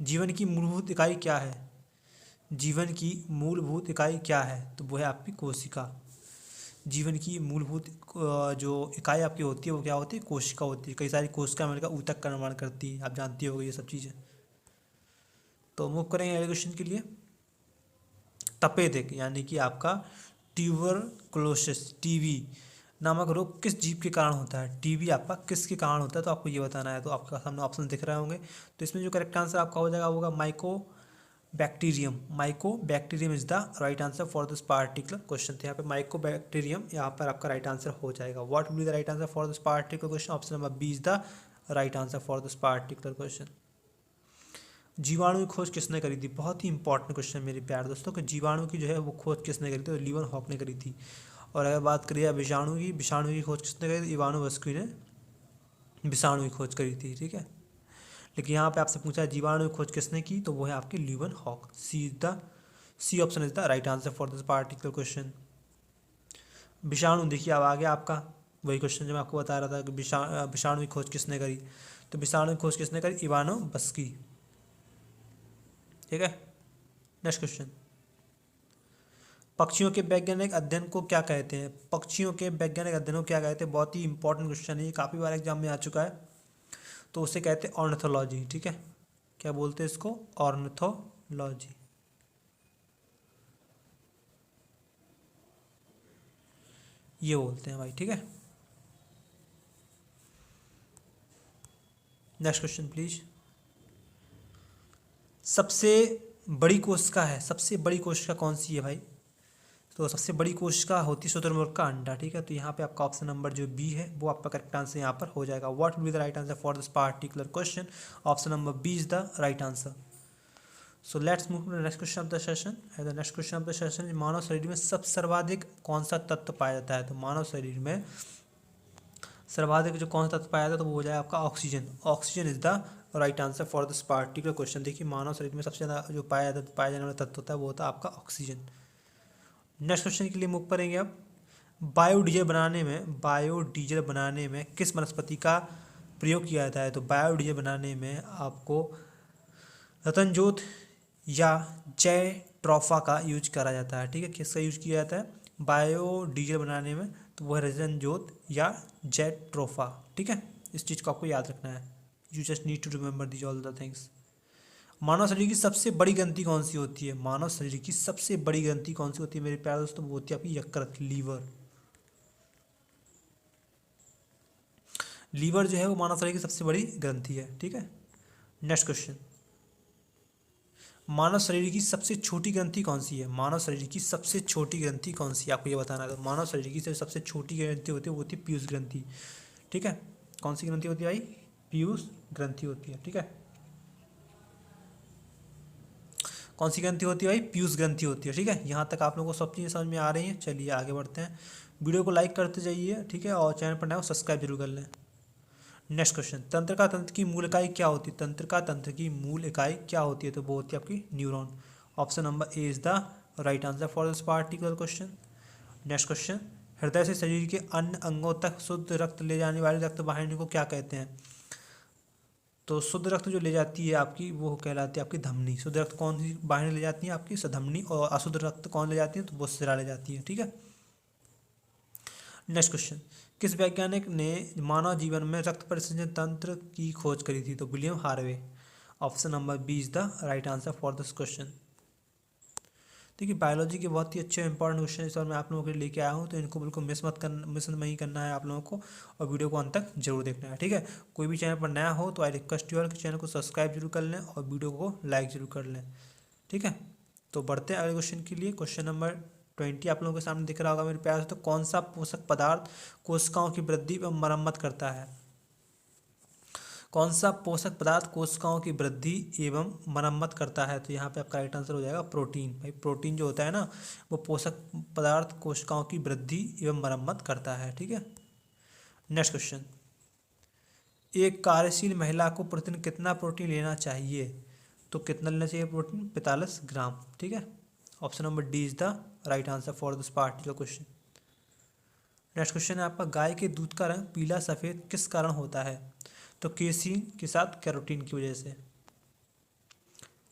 जीवन की मूलभूत इकाई क्या है? जीवन की मूलभूत इकाई क्या है? तो वो है आपकी कोशिका। जीवन की मूलभूत जो इकाई आपकी होती है वो क्या होती है? कोशिका होती है। कई सारी कोशिका मिलकर ऊतक का निर्माण करती है, आप जानती होगी ये सब चीज़ें। तो मूव करेंगे अगले क्वेश्चन के लिए। तपेदिक यानी कि आपका ट्यूबरकुलोसिस, टीबी नामक रोग किस जीव के कारण होता है? टीबी आपका किसके कारण होता है? तो आपको ये बताना है। तो आपका सामने ऑप्शन दिख रहे होंगे, तो इसमें जो करेक्ट आंसर आपका हो जाएगा होगा Mycobacterium. Mycobacterium is the right answer for this particular question. तो यहाँ पे माइकोबैक्टीरियम यहाँ पर आपका राइट आंसर हो जाएगा। What will be the right answer for this particular question? Option number B is the right answer for this particular question. जीवाणु की खोज किसने करी थी? बहुत ही इंपॉर्टेंट क्वेश्चन मेरे प्यारे दोस्तों, कि जीवाणु की जो है वो खोज किसने करी थी? तो लीवन हॉक ने करी थी। और अगर बात करिए विषाणु की खोज किसने करी? इवानोवस्की ने विषाणु की खोज करी थी। ठीक है, लेकिन यहाँ पे आपसे पूछा है जीवाणु की खोज किसने की, तो वो है आपके Leeuwenhoek. C option is the right answer for this particular question. विषाणु, देखिए अब आ गया आपका वही क्वेश्चन जो मैं आपको बता रहा था कि विषाणु की खोज किसने करी। तो विषाणु की खोज किसने करी? इवानोवस्की। ठीक है, नेक्स्ट क्वेश्चन। पक्षियों के वैज्ञानिक अध्ययन को क्या कहते हैं? पक्षियों के वैज्ञानिक अध्ययन को क्या कहते हैं? बहुत ही इंपॉर्टेंट क्वेश्चन है, ये काफ़ी बार एग्जाम में आ चुका है। तो उसे कहते हैं ऑर्निथोलॉजी। ठीक है, क्या बोलते हैं इसको? ऑर्निथोलॉजी। ये बोलते हैं भाई। ठीक है, नेक्स्ट क्वेश्चन प्लीज। सबसे बड़ी कोशिका है, सबसे बड़ी कोशिका कौन सी है भाई? तो सबसे बड़ी कोशिका होती है शुतुरमुर्ग का अंडा। ठीक है, तो यहाँ पे आपका ऑप्शन नंबर जो बी है वो आपका करेक्ट आंसर यहाँ पर हो जाएगा। What will be the right answer for this particular question? Option number B is the right answer. So let's move to the next question of the session. The next question of the session, मानव शरीर में सर्वाधिक कौन सा तत्व पाया जाता है? तो मानव शरीर में सर्वाधिक जो कौन सा तत्व पाया जाता है, तो वो हो जाएगा आपका oxygen. Oxygen is the right answer for this particular question. देखिए, मानव शरीर में सबसे ज़्यादा जो पाया जाने वाला तत्व होता है वो होता है आपका ऑक्सीजन। नेक्स्ट क्वेश्चन के लिए मूव करेंगे अब। बायोडीजल बनाने में किस वनस्पति का प्रयोग किया जाता है? तो बायोडीजल बनाने में आपको रतनजोत या जैट्रोफा का यूज करा जाता है। ठीक है, किसका यूज किया जाता है बायोडीजल बनाने में? तो वह रतनजोत या जैट्रोफा। ठीक है, इस चीज़ को आपको याद रखना है। You just need to remember these all the things. मानव शरीर की सबसे बड़ी ग्रंथि कौन सी होती है? मानव शरीर की सबसे बड़ी ग्रंथि कौन सी होती है मेरे प्यारे दोस्तों? वो होती है आपकी यकृत, लीवर। लीवर जो है वो मानव शरीर की सबसे बड़ी ग्रंथि है। ठीक है, नेक्स्ट क्वेश्चन। मानव शरीर की सबसे छोटी ग्रंथि कौन सी है? मानव शरीर की सबसे छोटी ग्रंथि कौन सी है, आपको ये बताना है। तो मानव शरीर की सबसे छोटी ग्रंथि होती है वो होती है पीयूष ग्रंथि। ठीक है, कौन सी ग्रंथि होती है भाई? पीयूष ग्रंथि होती है। ठीक है, कौन सी ग्रंथि होती है भाई? पीयूष ग्रंथि होती है। ठीक है, यहाँ तक आप लोगों को सब चीज़ें समझ में आ रही हैं। चलिए आगे बढ़ते हैं। वीडियो को लाइक करते जाइए, ठीक है, और चैनल पर नए हो सब्सक्राइब जरूर कर लें। Next question. तंत्रिका तंत्र की मूल इकाई क्या होती है? तंत्रिका तंत्र की मूल इकाई क्या होती है? तो वो होती है आपकी neuron. Option number A is the right answer for this particular question. Next question. हृदय से शरीर के अन्य अंगों तक शुद्ध रक्त ले जाने वाली रक्त वाहिनी को क्या कहते हैं? तो शुद्ध रक्त जो ले जाती है आपकी वो कहलाती है आपकी धमनी। शुद्ध रक्त कौन सी वाहिनी ले जाती है आपकी धमनी, और अशुद्ध रक्त कौन ले जाती है तो वो सिरा ले जाती है। ठीक है, नेक्स्ट क्वेश्चन, किस वैज्ञानिक ने मानव जीवन में रक्त परिसंचरण तंत्र की खोज करी थी तो William Harvey. Option number B is the right answer for this question. देखिए बायोलॉजी के बहुत ही अच्छे इंपॉर्टेंट क्वेश्चन इस बार मैं आप लोगों के लिए लेके आया हूँ, तो इनको बिल्कुल मिस नहीं करना है आप लोगों को, और वीडियो को अंत तक जरूर देखना है। ठीक है, कोई भी चैनल पर नया हो तो आई रिक्वेस्ट यू ऑल कि चैनल को सब्सक्राइब जरूर कर लें और वीडियो को लाइक जरूर कर लें। ठीक है, तो बढ़ते हैं अगले क्वेश्चन के लिए। क्वेश्चन नंबर 20 आप लोगों के सामने दिख रहा होगा मेरे प्यार से। तो कौन सा पोषक पदार्थ कोशिकाओं की वृद्धि एवं मरम्मत करता है। कौन सा पोषक पदार्थ कोशिकाओं की वृद्धि एवं मरम्मत करता है तो यहाँ पे आपका राइट आंसर हो जाएगा प्रोटीन। भाई प्रोटीन जो होता है ना वो पोषक पदार्थ कोशिकाओं की वृद्धि एवं मरम्मत करता है। ठीक है, नेक्स्ट क्वेश्चन, एक कार्यशील महिला को प्रतिदिन कितना प्रोटीन लेना चाहिए तो कितना लेना चाहिए प्रोटीन 45 ग्राम। ठीक है, option number D is the right answer for this particular question. Next question है आपका, गाय के दूध का रंग पीला सफ़ेद किस कारण होता है तो केसीन के साथ कैरोटीन की वजह से।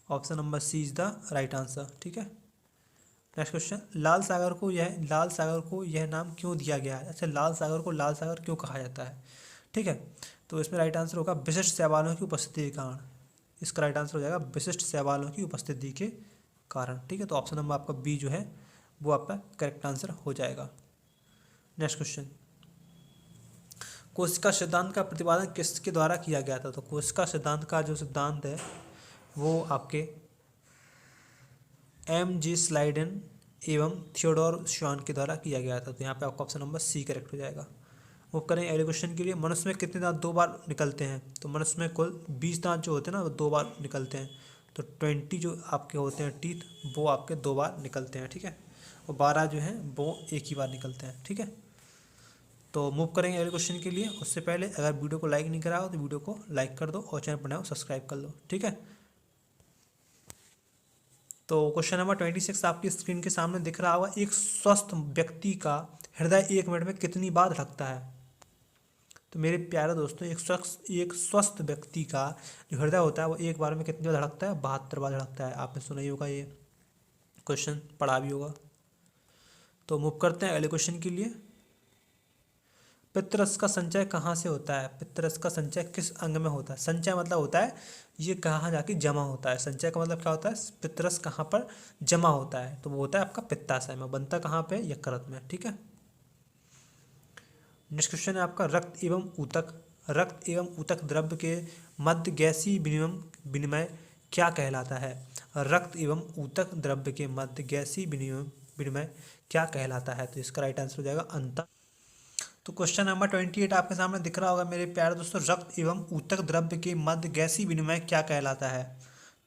Option number C is the right answer. ठीक है, नेक्स्ट क्वेश्चन, लाल सागर को यह नाम क्यों दिया गया है। अच्छा, लाल सागर को लाल सागर क्यों कहा जाता है। ठीक है, तो इसमें राइट आंसर होगा विशिष्ट शैवालों की उपस्थिति के कारण। इसका राइट आंसर हो जाएगा विशिष्ट शैवालों की उपस्थिति के कारण। ठीक है, तो ऑप्शन नंबर आपका बी जो है वो आपका करेक्ट आंसर हो जाएगा। नेक्स्ट क्वेश्चन, कोशिका सिद्धांत का प्रतिपादन किसके द्वारा किया गया था तो कोशिका सिद्धांत का जो सिद्धांत है वो आपके M.G. स्लाइडेन एवं थियोडोर श्वान के द्वारा किया गया था। तो यहाँ पे आपका ऑप्शन नंबर सी करेक्ट हो जाएगा। वो करें अगले क्वेश्चन के लिए, मनुष्य में कितने दांत 2 बार निकलते हैं तो मनुष्य में कुल 20 दांत जो होते हैं ना वो 2 बार निकलते हैं। तो 20 जो आपके होते हैं टीथ वो आपके 2 बार निकलते हैं। ठीक है, और 12 जो हैं वो एक ही बार निकलते हैं। ठीक है, तो मूव करेंगे अगले क्वेश्चन के लिए। उससे पहले अगर वीडियो को लाइक नहीं करा हो तो वीडियो को लाइक कर दो और चैनल पर नया हो सब्सक्राइब कर लो। ठीक है, तो क्वेश्चन नंबर 26 आपकी स्क्रीन के सामने दिख रहा होगा, एक स्वस्थ व्यक्ति का हृदय 1 मिनट में कितनी बार धड़कता है तो मेरे प्यारे दोस्तों एक स्वस्थ व्यक्ति का जो हृदय होता है वो एक बार में कितनी बार धड़कता है 72 बार धड़कता है। आपने सुना ही होगा, ये क्वेश्चन पढ़ा भी होगा। तो मूव करते हैं अगले क्वेश्चन के लिए। पित्तरस का संचय कहाँ से होता है। पित्तरस का संचय किस अंग में होता है। संचय मतलब होता है ये कहाँ जाके जमा होता है। संचय का मतलब क्या होता है, पित्तरस कहाँ पर जमा होता है तो वो होता है आपका पित्ताशय में। बनता कहाँ पे, यकृत में। ठीक है, नेक्स्ट क्वेश्चन है आपका, रक्त एवं ऊतक द्रव्य के मध्य गैसीय विनिमय क्या कहलाता है। रक्त एवं ऊतक द्रव्य के मध्य गैसीय विनिमय क्या कहलाता है तो इसका राइट आंसर हो जाएगा अंतर। तो क्वेश्चन नंबर 28 आपके सामने दिख रहा होगा मेरे प्यारे दोस्तों, रक्त एवं ऊतक द्रव्य के मध्य गैसीय विनिमय क्या कहलाता है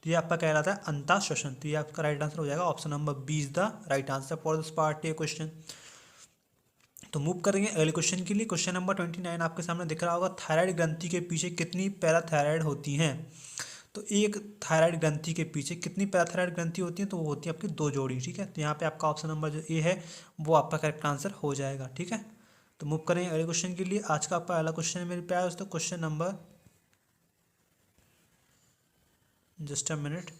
तो ये आपका कहलाता है अंतः श्वसन। तो ये आपका राइट आंसर हो जाएगा option number B is the right answer for this particular question. तो मूव करेंगे अगले क्वेश्चन के लिए। क्वेश्चन नंबर 29 आपके सामने दिख रहा होगा, थायराइड ग्रंथि के पीछे कितनी पैराथायराइड होती हैं तो एक थायराइड ग्रंथि के पीछे कितनी पैराथायराइड ग्रंथि होती है तो वो होती है आपकी 2 जोड़ी। ठीक है, तो यहाँ पे आपका ऑप्शन नंबर जो ए है वो आपका करेक्ट आंसर हो जाएगा। ठीक है, तो मूव करेंगे अगले क्वेश्चन के लिए। आज का पहला क्वेश्चन है मेरे प्यारे दोस्तों, question number just a minute.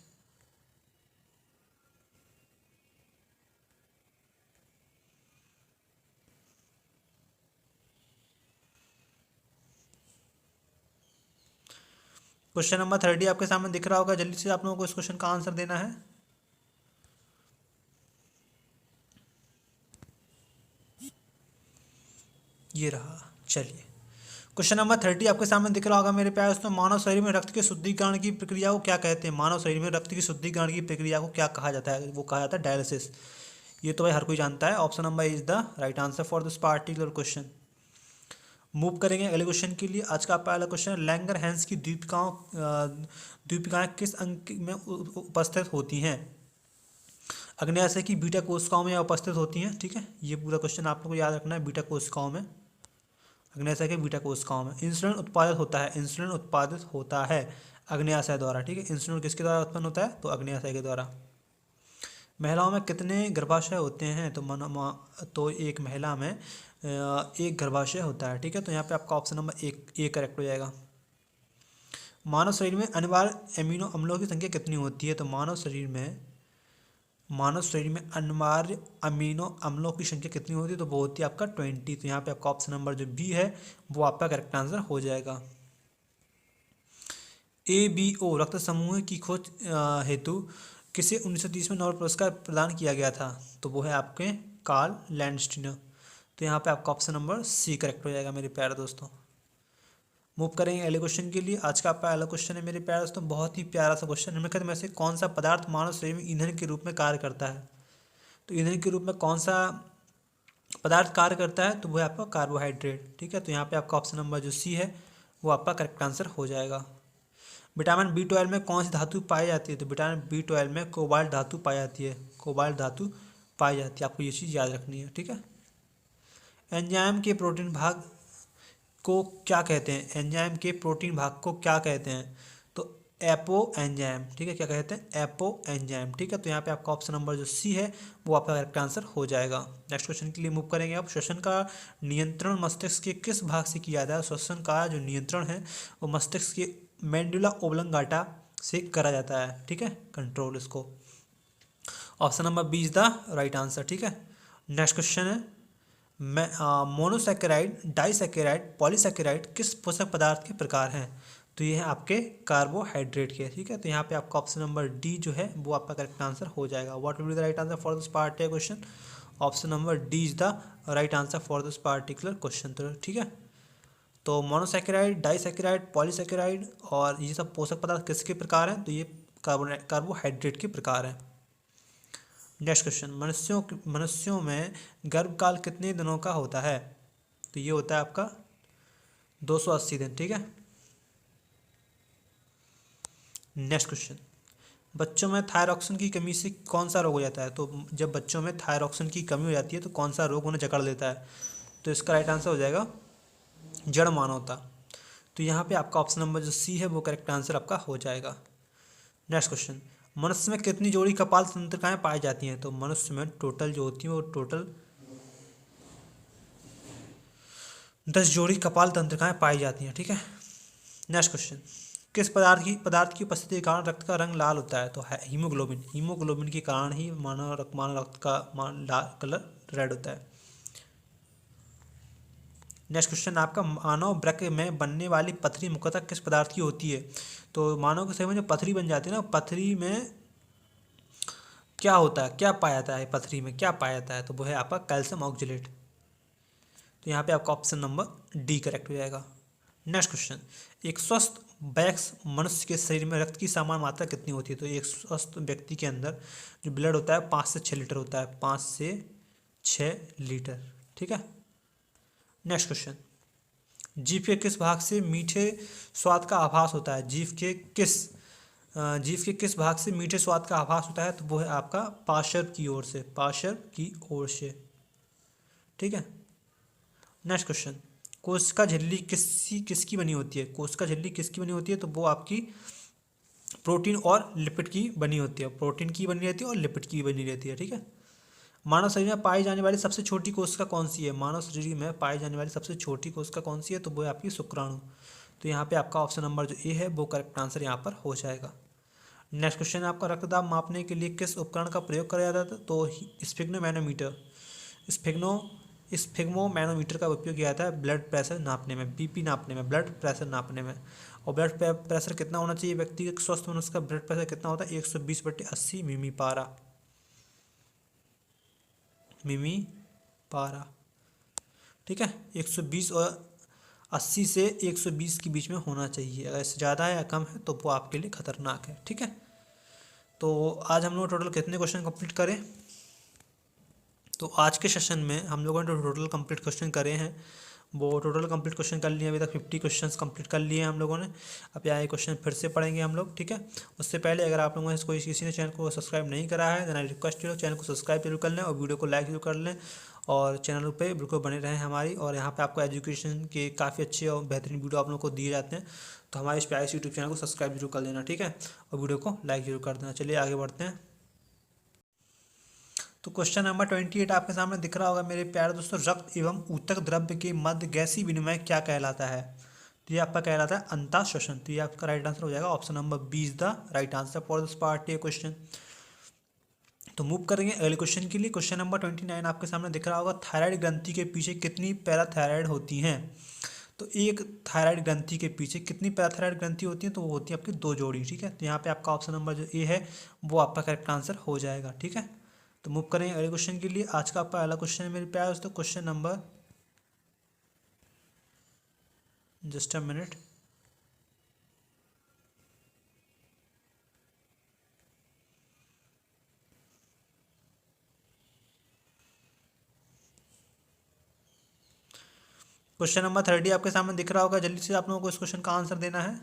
Question number 30 आपके सामने दिख रहा होगा, जल्दी से आप लोगों को इस क्वेश्चन का आंसर देना है। ये रहा, चलिए क्वेश्चन नंबर 30 आपके सामने दिख रहा होगा मेरे प्यारे दोस्तों, मानव शरीर में रक्त के शुद्धिकरण की प्रक्रिया को क्या कहते हैं। मानव शरीर में रक्त की शुद्धिकरण की प्रक्रिया को क्या कहा जाता है, वो कहा जाता है डायलिसिस। ये तो भाई हर कोई जानता है। Option number is the right answer for this particular question. Move करेंगे अगले क्वेश्चन के लिए। आज का पहला क्वेश्चन है, लैंगर हैंस की दीपिकाएं किस अंक में उपस्थित होती हैं। अग्न्याशय की बीटा कोशिकाओं में उपस्थित होती हैं। ठीक है, ये पूरा क्वेश्चन आप लोग को याद रखना है। बीटा कोशिकाओं में, अग्न्याशय के बीटा कोशिकाओं में इंसुलिन उत्पादित होता है अग्न्याशय द्वारा। ठीक है, इंसुलिन किसके द्वारा उत्पन्न होता है तो अग्न्याशय के द्वारा। महिलाओं में कितने गर्भाशय होते हैं तो एक महिला में एक गर्भाशय होता है। ठीक है, तो यहाँ पे आपका ऑप्शन नंबर ए करेक्ट हो जाएगा। मानव शरीर में अनिवार्य एमिनो अम्लों की संख्या कितनी होती है? तो मानव शरीर में अनिवार्य अमीनो अम्लों की संख्या कितनी होती है? तो वो होती है आपका 20। तो यहाँ पे आपका ऑप्शन नंबर जो बी है वो आपका करेक्ट आंसर हो जाएगा। ABO रक्त समूह की खोज हेतु किसे 1930 में नोबेल पुरस्कार प्रदान किया गया था? तो वो है आपके कार्ल लैंडस्टीनर। तो यहाँ पे आपका ऑप्शन नंबर सी करेक्ट हो जाएगा मेरे प्यारे दोस्तों। मूव करेंगे अगले क्वेश्चन के लिए। आज का आपका अगला क्वेश्चन है मेरे प्यारे दोस्तों, बहुत ही प्यारा सा क्वेश्चन। निम्नलिखित में से कौन सा पदार्थ मानव शरीर में ईंधन के रूप में कार्य करता है? तो ईंधन के रूप में कौन सा पदार्थ कार्य करता है? तो वो है आपका कार्बोहाइड्रेट। ठीक है, तो यहाँ पे आपका ऑप्शन नंबर जो सी है वो आपका करेक्ट आंसर हो जाएगा। विटामिन B12 में कौन सी धातु पाई जाती है? तो विटामिन B12 में कोबाल्ट धातु पाई जाती है, कोबाल्ट धातु पाई जाती है। आपको ये चीज़ याद रखनी है। ठीक है, एंजाइम के प्रोटीन भाग को क्या कहते हैं? एंजाइम के प्रोटीन भाग को क्या कहते हैं? तो एपो एंजाइम। ठीक है, क्या कहते हैं? Apo enzyme. ठीक है, तो यहाँ पे आपका ऑप्शन नंबर जो सी है वो आपका करेक्ट आंसर हो जाएगा। नेक्स्ट क्वेश्चन के लिए मूव करेंगे। अब श्वसन का नियंत्रण मस्तिष्क के किस भाग से किया जाता है? श्वसन का जो नियंत्रण है वो मस्तिष्क के मेंडुला ओब्लंगाटा से करा जाता है। ठीक है, कंट्रोल इसको। Option number B is the right answer. ठीक है, नेक्स्ट क्वेश्चन है मोनोसैकेराइड, डाइसैकेराइड, पॉलीसैकेराइड किस पोषक पदार्थ के प्रकार हैं? तो ये है आपके कार्बोहाइड्रेट के। ठीक है, तो यहाँ पे आपका ऑप्शन नंबर डी जो है वो आपका करेक्ट आंसर हो जाएगा। What will be the right answer for this particular question? Option number D is the right answer for this particular question. तो ठीक है, तो मोनोसैकेराइड, डाइसैकेराइड, पॉलीसैकेराइड और ये सब पोषक पदार्थ किसके प्रकार हैं? तो ये कार्बोहाइड्रेट के प्रकार हैं। नेक्स्ट क्वेश्चन, मनुष्यों में गर्भकाल कितने दिनों का होता है? तो ये होता है आपका 280 दिन। ठीक है, नेक्स्ट क्वेश्चन, बच्चों में थायरॉक्सिन की कमी से कौन सा रोग हो जाता है? तो जब बच्चों में थायरॉक्सिन की कमी हो जाती है तो कौन सा रोग उन्हें जकड़ लेता है? तो इसका राइट आंसर हो जाएगा जड़ मानवता। तो यहाँ पे आपका ऑप्शन नंबर जो सी है वो करेक्ट आंसर आपका हो जाएगा। नेक्स्ट क्वेश्चन, मनुष्य में कितनी जोड़ी कपाल तंत्रिकाएं पाई जाती हैं? तो मनुष्य में टोटल जो होती है वो टोटल 10 जोड़ी कपाल तंत्रिकाएं पाई जाती हैं। ठीक है, नेक्स्ट क्वेश्चन, किस पदार्थ की उपस्थिति के कारण रक्त का रंग लाल होता है? तो है हीमोग्लोबिन। हीमोग्लोबिन के कारण ही मानव रक्त का लाल कलर रेड होता है। नेक्स्ट क्वेश्चन आपका, मानव वृक्क में बनने वाली पथरी मुख्यतः किस पदार्थ की होती है? तो मानव के शरीर में जो पथरी बन जाती है ना, पथरी में क्या होता है, क्या पाया जाता है? पथरी में क्या पाया जाता है? तो वो है आपका कैल्शियम ऑक्जेलेट। तो यहाँ पे आपका ऑप्शन नंबर डी करेक्ट हो जाएगा। नेक्स्ट क्वेश्चन, एक स्वस्थ वयस्क मनुष्य के शरीर में रक्त की सामान्य मात्रा कितनी होती है? तो एक स्वस्थ व्यक्ति के अंदर जो ब्लड होता है 5 से 6 लीटर होता है, 5 से 6 लीटर। ठीक है, नेक्स्ट क्वेश्चन, जीभ के किस भाग से मीठे स्वाद का आभास होता है? जीभ के किस भाग से मीठे स्वाद का आभास होता है? तो वो है आपका पार्श्व की ओर से, पार्श्व की ओर से। ठीक है, नेक्स्ट क्वेश्चन, कोशिका झिल्ली किसकी बनी होती है? कोशिका झिल्ली किसकी बनी होती है? तो वो आपकी प्रोटीन और लिपिड की बनी होती है, प्रोटीन की बनी रहती है और लिपिड की बनी रहती है। ठीक है, मानव शरीर में पाई जाने वाली सबसे छोटी कोशिका कौन सी है? मानव शरीर में पाई जाने वाली सबसे छोटी कोशिका कौन सी है? तो वो है आपकी शुक्राणु। तो यहाँ पे आपका ऑप्शन नंबर जो ए है वो करेक्ट आंसर यहाँ पर हो जाएगा। नेक्स्ट क्वेश्चन है आपका, रक्तदाब मापने के लिए किस उपकरण का प्रयोग किया जाता है? तो स्फिग्नोमैनोमीटर, स्फिग्मोमैनोमीटर का उपयोग किया जाता है ब्लड प्रेशर नापने में, बीपी नापने में, ब्लड प्रेशर नापने में। और ब्लड प्रेशर कितना होना चाहिए? व्यक्ति के स्वस्थ मनुष्य का ब्लड प्रेशर कितना होता है? 120/80 मिमी पारा। ठीक है, 120 और 80 से 120 के बीच में होना चाहिए। अगर इससे ज़्यादा है या कम है तो वो आपके लिए खतरनाक है। ठीक है, तो आज हम लोग टोटल कितने क्वेश्चन कंप्लीट करें? तो आज के सेशन में हम लोगों ने टोटल कंप्लीट क्वेश्चन करे हैं, वो टोटल कंप्लीट क्वेश्चन कर लिए। अभी तक 50 क्वेश्चंस कंप्लीट कर लिए हैं हम लोगों ने। अब यहाँ क्वेश्चन फिर से पढ़ेंगे हम लोग। ठीक है, उससे पहले अगर आप लोगों से किसी ने चैनल को सब्सक्राइब नहीं करा है then I request you channel को सब्सक्राइब जरूर कर लें और वीडियो को लाइक जरूर कर लें और चैनल पे बिल्कुल बने रहें हमारी। और यहाँ पे आपको एजुकेशन के काफ़ी अच्छे और बेहतरीन वीडियो आप लोगों को दिए जाते हैं, तो हमारे इस प्यारे यूट्यूब चैनल को सब्सक्राइब जरूर कर लेना। ठीक है, और वीडियो को लाइक जरूर कर देना। चलिए आगे बढ़ते हैं। तो क्वेश्चन नंबर 28 आपके सामने दिख रहा होगा मेरे प्यारे दोस्तों, रक्त एवं ऊतक द्रव्य के मध्य गैसीय विनिमय क्या कहलाता है? तो ये आपका कहलाता है अंतः श्वसन। तो ये आपका राइट आंसर हो जाएगा, option number B is the right answer for this particular question. तो मूव करेंगे अगले क्वेश्चन के लिए। क्वेश्चन नंबर 29 आपके सामने दिख रहा होगा, थायराइड ग्रंथि के पीछे कितनी पैराथायराइड होती हैं। तो एक थायराइड ग्रंथि के पीछे कितनी पैराथायराइड ग्रंथि होती है, तो वो होती है आपकी 2 जोड़ी। ठीक है, तो यहाँ पे आपका ऑप्शन नंबर जो ए है वो आपका करेक्ट आंसर हो जाएगा। ठीक है, तो मूव करेंगे अगले क्वेश्चन के लिए। आज का पहला क्वेश्चन है मेरे प्यारे दोस्तों, question number, just a minute, question number 30 आपके सामने दिख रहा होगा। जल्दी से आप लोगों को इस क्वेश्चन का आंसर देना है।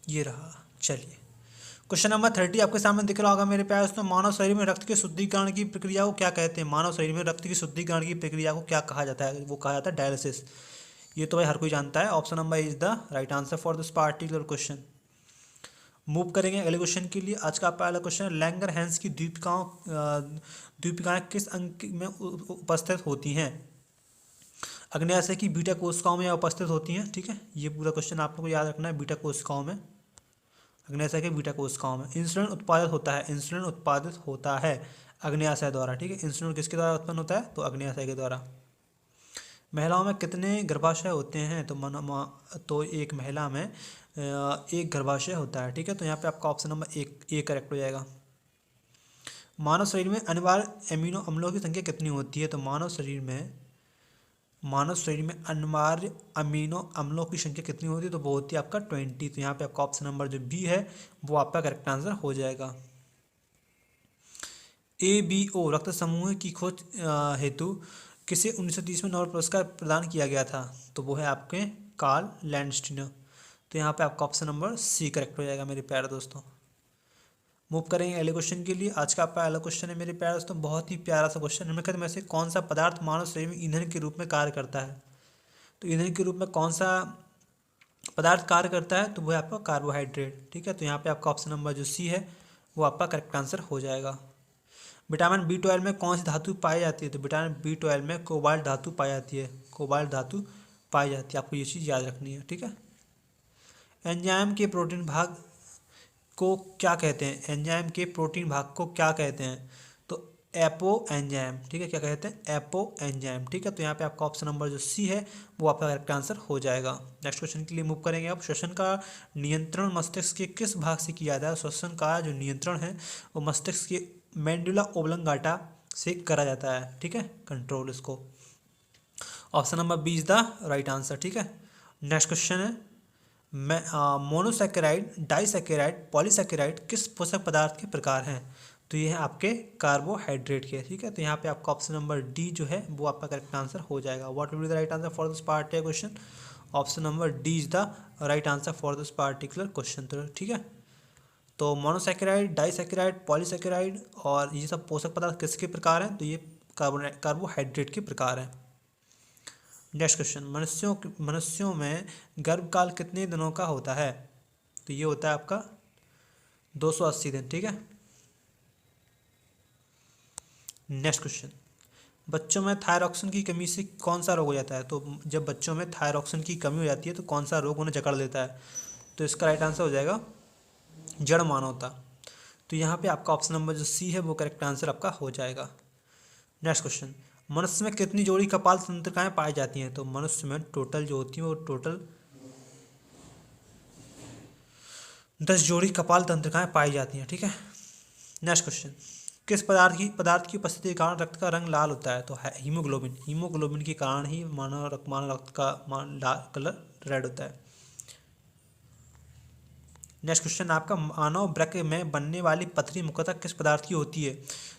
ये रहा, चलिए क्वेश्चन नंबर 30 आपके सामने दिख रहा होगा मेरे प्यारे दोस्तों, मानव शरीर में रक्त के शुद्धिकरण की प्रक्रिया को क्या कहते हैं। मानव शरीर में रक्त की शुद्धिकरण की प्रक्रिया को क्या कहा जाता है, वो कहा जाता है डायलिसिस। ये तो भाई हर कोई जानता है, option number is the right answer for this particular question. Move करेंगे अगले क्वेश्चन के लिए। आज का पहला क्वेश्चन है, लैंगर हैंस की दीपिकाएं किस अंक में उपस्थित होती हैं। अग्न्याशय की बीटा कोशिकाओं में उपस्थित होती हैं। ठीक है, ये पूरा क्वेश्चन आप लोग को याद रखना है, बीटा कोशिकाओं में, अग्न्याशय के बीटा कोशिकाओं में इंसुलिन उत्पादित होता है। इंसुलिन उत्पादित होता है अग्न्याशय द्वारा। ठीक है, इंसुलिन किसके द्वारा उत्पन्न होता है, तो अग्न्याशय के द्वारा। महिलाओं में कितने गर्भाशय होते हैं, तो एक महिला में एक गर्भाशय होता है। ठीक है, तो यहाँ पे आपका ऑप्शन नंबर एक करेक्ट हो जाएगा। मानव शरीर में अनिवार्य अमीनो अम्लों की संख्या कितनी होती है, तो मानव शरीर में अनिवार्य अमीनो अम्लों की संख्या कितनी होती है, तो वो होती है आपका 20। तो यहाँ पे आपका ऑप्शन नंबर जो बी है वो आपका करेक्ट आंसर हो जाएगा। ABO रक्त समूह की खोज हेतु किसे 1930 में नोबेल पुरस्कार प्रदान किया गया था, तो वो है आपके कार्ल लैंडस्टीनर। तो यहाँ पे आपका ऑप्शन नंबर सी करेक्ट हो जाएगा मेरे प्यारे दोस्तों। मूव करेंगे अगले क्वेश्चन के लिए। आज का पहला क्वेश्चन है मेरे प्यारे दोस्तों, बहुत ही प्यारा सा क्वेश्चन। निम्नलिखित में से कौन सा पदार्थ मानव शरीर में ईंधन के रूप में कार्य करता है। तो ईंधन के रूप में कौन सा पदार्थ कार्य करता है, तो वो है आपका कार्बोहाइड्रेट। ठीक है, तो यहाँ पे आपका ऑप्शन नंबर जो सी है वो आपका करेक्ट आंसर हो जाएगा। विटामिन B12 में कौन सी धातु पाई जाती है, तो विटामिन B12 में कोबाल्ट धातु पाई जाती है। कोबाल्ट धातु पाई जाती है, आपको ये चीज़ याद रखनी है। ठीक है, एंजाइम के प्रोटीन भाग को क्या कहते हैं। एंजाइम के प्रोटीन भाग को क्या कहते हैं, तो एपो एंजाइम। ठीक है, क्या कहते हैं, एपो एंजाइम। ठीक है, तो यहाँ पे आपका ऑप्शन नंबर जो सी है वो आपका करेक्ट आंसर हो जाएगा। नेक्स्ट क्वेश्चन के लिए मूव करेंगे। अब श्वसन का नियंत्रण मस्तिष्क के किस भाग से किया जाता है। श्वसन का जो नियंत्रण है वो मस्तिष्क के मेंडुला ओब्लंगाटा से करा जाता है। ठीक है, कंट्रोल इसको, option number B is the right answer. ठीक है, नेक्स्ट क्वेश्चन है, मोनोसैकेराइड, डाइसैकेराइड, पॉलीसैकेराइड किस पोषक पदार्थ के प्रकार हैं, तो ये है आपके कार्बोहाइड्रेट के। ठीक है, तो यहाँ पे आपका ऑप्शन नंबर डी जो है वो आपका करेक्ट आंसर हो जाएगा। What will be the right answer for this particular question, option number D is the right answer for this particular question. तो ठीक है, तो मोनोसैकेराइड, डाइसैकेराइड, पॉलीसैकेराइड और ये सब पोषक पदार्थ किसके प्रकार हैं, तो ये कार्बोहाइड्रेट के प्रकार हैं। नेक्स्ट क्वेश्चन, मनुष्यों में गर्भकाल कितने दिनों का होता है, तो ये होता है आपका 280 दिन। ठीक है, नेक्स्ट क्वेश्चन, बच्चों में थायरॉक्सिन की कमी से कौन सा रोग हो जाता है, तो जब बच्चों में थायरॉक्सिन की कमी हो जाती है तो कौन सा रोग उन्हें जकड़ लेता है, तो इसका राइट आंसर हो जाएगा जड़ मानवता। तो यहाँ पे आपका ऑप्शन नंबर जो सी है वो करेक्ट आंसर आपका हो जाएगा। नेक्स्ट क्वेश्चन, मनुष्य में कितनी जोड़ी कपाल तंत्रिकाएं पाई जाती हैं, तो मनुष्य में टोटल जो होती है वो टोटल 10 जोड़ी कपाल तंत्रिकाएं पाई जाती हैं। ठीक है, नेक्स्ट क्वेश्चन, किस पदार्थ की उपस्थिति के कारण रक्त का रंग लाल होता है, तो है हीमोग्लोबिन। हीमोग्लोबिन के कारण ही मानव रक्त का कलर रेड होता है। नेक्स्ट क्वेश्चन आपका, मानव वृक्क में बनने वाली पथरी मुख्यतः किस पदार्थ की होती है,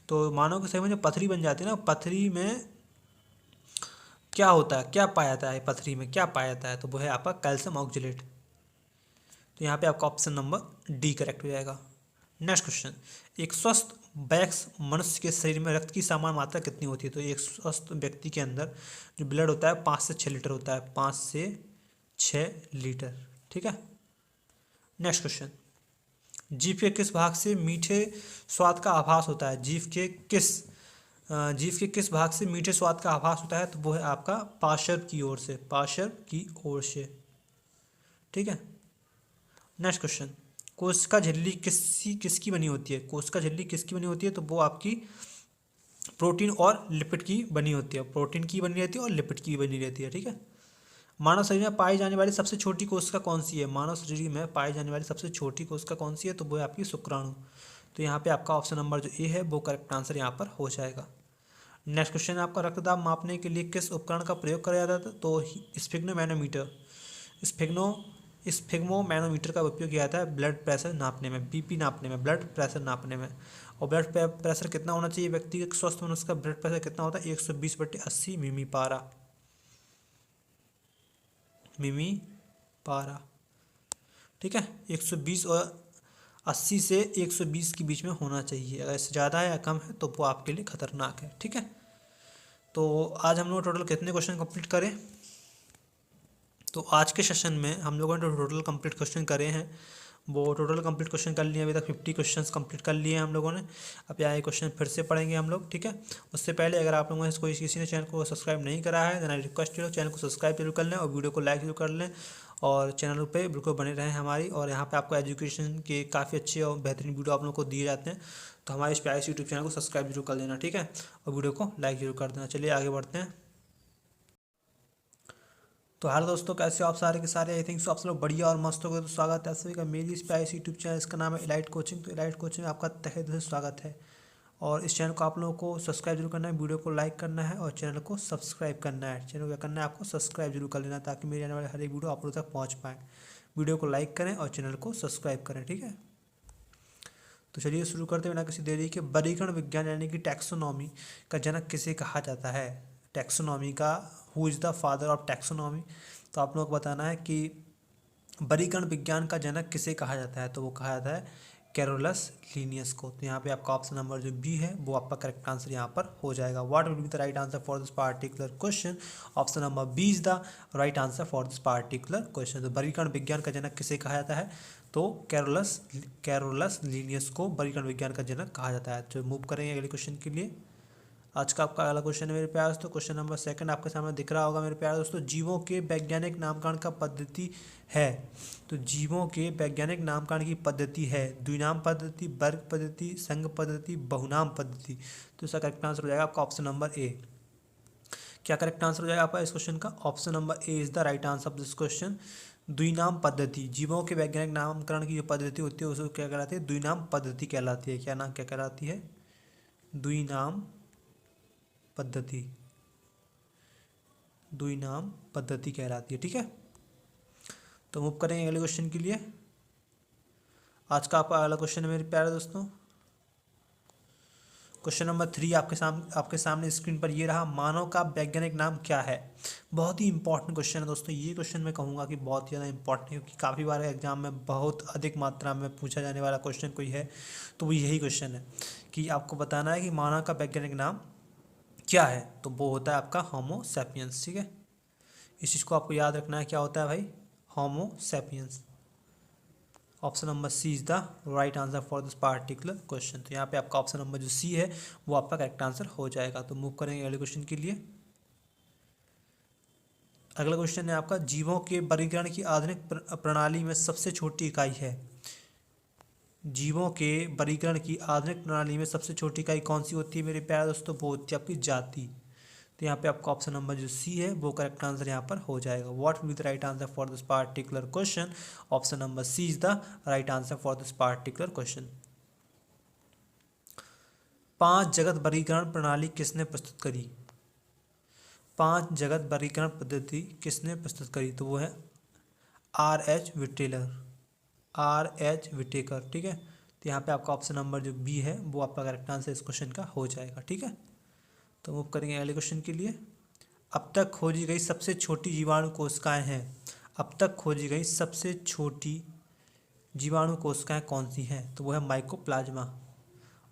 तो मानव के शरीर में जो पथरी बन जाती है ना, पथरी में क्या होता है, क्या पाया जाता है, पथरी में क्या पाया जाता है, तो वो है आपका कैल्शियम ऑक्जेलेट। तो यहाँ पे आपका ऑप्शन नंबर डी करेक्ट हो जाएगा। नेक्स्ट क्वेश्चन, एक स्वस्थ वयस्क मनुष्य के शरीर में रक्त की सामान्य मात्रा कितनी होती है, तो एक स्वस्थ व्यक्ति के अंदर जो ब्लड होता है 5 से 6 लीटर होता है, 5 से 6 लीटर। ठीक है, नेक्स्ट क्वेश्चन, जीभ के किस भाग से मीठे स्वाद का आभास होता है, जीभ के किस जीभ के किस भाग से मीठे स्वाद का आभास होता है? तो वो है आपका पार्श्व की ओर से, पार्श्व की ओर से। ठीक है। नेक्स्ट क्वेश्चन, कोशिका झिल्ली किसकी बनी होती है? कोशिका झिल्ली किसकी बनी होती है? तो वो आपकी प्रोटीन और लिपिड की बनी होती है। प्रोटीन की बनी रहती है और लिपिड की बनी रहती है। ठीक है। मानव शरीर में पाई जाने वाली सबसे छोटी कोशिका कौन सी है? मानव शरीर में पाई जाने वाली सबसे छोटी कोशिका कौन सी है? तो वो है आपकी शुक्राणु। तो यहाँ पे आपका ऑप्शन नंबर जो ए है वो करेक्ट आंसर यहाँ पर हो जाएगा। नेक्स्ट क्वेश्चन है आपका, रक्तदाब मापने के लिए किस उपकरण का प्रयोग किया जाता है? तो स्फिग्नोमैनोमीटर, स्फिग्मोमैनोमीटर का उपयोग किया जाता है ब्लड प्रेशर नापने में, बीपी नापने में, ब्लड प्रेशर नापने में। और ब्लड प्रेशर कितना होना चाहिए? व्यक्ति के स्वस्थ मनुष्य का ब्लड प्रेशर कितना होता है? 120/80 मिमी पारा, मिमी पारा। ठीक है। 120 और 80 से 120 के बीच में होना चाहिए। अगर इससे ज़्यादा है या कम है तो वो आपके लिए खतरनाक है। ठीक है। तो आज हम लोग टोटल कितने क्वेश्चन कंप्लीट करें? तो आज के सेशन में हम लोगों ने टोटल कंप्लीट क्वेश्चन करे हैं, वो टोटल कंप्लीट क्वेश्चन कर लिए। अभी तक 50 क्वेश्चंस कंप्लीट कर लिए हैं हम लोगों ने। अब यहाँ क्वेश्चन फिर से पढ़ेंगे हम लोग। ठीक है। उससे पहले अगर आप लोगों ने किसी ने चैनल को सब्सक्राइब नहीं करा है then I request you channel को सब्सक्राइब जरूर कर लें और वीडियो को लाइक जरूर कर लें और चैनल पे बिल्कुल बने रहें हमारी। और यहाँ पे आपको एजुकेशन के काफ़ी अच्छे और बेहतरीन वीडियो आप लोगों को दिए जाते हैं, तो हमारे इस प्यारे यूट्यूब चैनल को सब्सक्राइब जरूर कर लेना। ठीक है। और वीडियो को लाइक जरूर कर देना। चलिए आगे बढ़ते हैं। तो हेलो दोस्तों, कैसे हो आप सारे के सारे? आई थिंक सो आप सब लोग बढ़िया और मस्त हो गए। तो स्वागत है सभी का मेरी इस प्यारे यूट्यूब चैनल, इसका नाम है इलाइट कोचिंग। तो इलाइट कोचिंग में आपका तहे दिल से स्वागत है। और इस चैनल को आप लोगों को सब्सक्राइब जरूर करना है, वीडियो को लाइक करना है और चैनल को सब्सक्राइब करना है। चैनल को क्या करना है? आपको सब्सक्राइब जरूर कर लेना ताकि मेरे आने वाले हर एक वीडियो आप लोगों तक पहुँच पाए। वीडियो को लाइक करें और चैनल को सब्सक्राइब करें। ठीक है। तो चलिए शुरू करते हैं बिना किसी देरी के। वर्गीकरण विज्ञान यानी कि टैक्सोनॉमी का जनक किसे कहा जाता है? टैक्सोनॉमी का who is the father of taxonomy? तो आप लोग को बताना है कि वर्गीकरण विज्ञान का जनक किसे कहा जाता है? तो वो कहा जाता है कैरोलस लीनियस को। तो यहाँ पे आपका ऑप्शन नंबर जो बी है वो आपका करेक्ट आंसर यहाँ पर हो जाएगा। What will be the right answer for this particular question? Option number B is the right answer for this particular question. तो वर्गीकरण विज्ञान का जनक किसे कहा जाता है? तो कैरोलस लीनियस को वर्गीकरण विज्ञान का जनक कहा जाता है। तो मूव करेंगे अगले क्वेश्चन के लिए। आज का आपका अगला क्वेश्चन है मेरे प्यार दोस्तों, क्वेश्चन नंबर 2 आपके सामने दिख रहा होगा मेरे प्यार दोस्तों। जीवों के वैज्ञानिक नामकरण का पद्धति है? तो जीवों के वैज्ञानिक नामकरण की पद्धति है द्विनाम पद्धति, वर्ग पद्धति, संघ पद्धति, बहुनाम पद्धति। तो इसका करेक्ट आंसर हो जाएगा आपका ऑप्शन नंबर ए। क्या करेक्ट आंसर हो जाएगा आपका इस क्वेश्चन का? Option number A is the right answer of this question. द्विनाम पद्धति, जीवों के वैज्ञानिक नामकरण की जो पद्धति होती है उसको क्या कहलाती है? द्विनाम पद्धति कहलाती है। क्या कहलाती है? द्विनाम पद्धति, द्विनाम पद्धति कहलाती है। ठीक है। तो मूव करेंगे अगले क्वेश्चन के लिए। आज का आपका अगला क्वेश्चन है मेरे प्यारे दोस्तों, क्वेश्चन नंबर 3 आपके सामने स्क्रीन पर ये रहा। मानव का वैज्ञानिक नाम क्या है? बहुत ही इंपॉर्टेंट क्वेश्चन है दोस्तों। ये क्वेश्चन मैं कहूँगा कि बहुत ज़्यादा इंपॉर्टेंट है क्योंकि काफ़ी बार एग्जाम में बहुत अधिक मात्रा में पूछा जाने वाला क्वेश्चन कोई है तो वो यही क्वेश्चन है कि आपको बताना है कि मानव का वैज्ञानिक नाम क्या है। तो वो होता है आपका होमो सैपियंस। ठीक है। इस चीज़ को आपको याद रखना है, क्या होता है भाई? Homo sapiens. Option number C is the right answer for this particular question. तो यहाँ पे आपका ऑप्शन नंबर जो सी है वो आपका करेक्ट आंसर हो जाएगा। तो मूव करेंगे अगले क्वेश्चन के लिए। अगला क्वेश्चन है आपका, जीवों के वर्गीकरण की आधुनिक प्रणाली में सबसे छोटी इकाई है? जीवों के वर्गीकरण की आधुनिक प्रणाली में सबसे छोटी इकाई कौन सी होती है मेरे प्यारे दोस्तों? वो होती है आपकी जाति। तो यहाँ पे आपका ऑप्शन नंबर जो सी है वो करेक्ट आंसर यहाँ पर हो जाएगा। What will be the right answer for this particular question? Option number C is the right answer for this particular question. 5 जगत वर्गीकरण प्रणाली किसने प्रस्तुत करी? 5 जगत वर्गीकरण पद्धति किसने प्रस्तुत करी? तो वो है R.H. विटेकर। ठीक है। तो यहाँ पे आपका ऑप्शन नंबर जो बी है वो आपका करेक्ट आंसर इस क्वेश्चन का हो जाएगा। ठीक है। तो मूव करेंगे अगले क्वेश्चन के लिए। अब तक खोजी गई सबसे छोटी जीवाणु कोशिकाएं हैं? अब तक खोजी गई सबसे छोटी जीवाणु कोशिकाएं कौन सी हैं? तो वो है mycoplasma.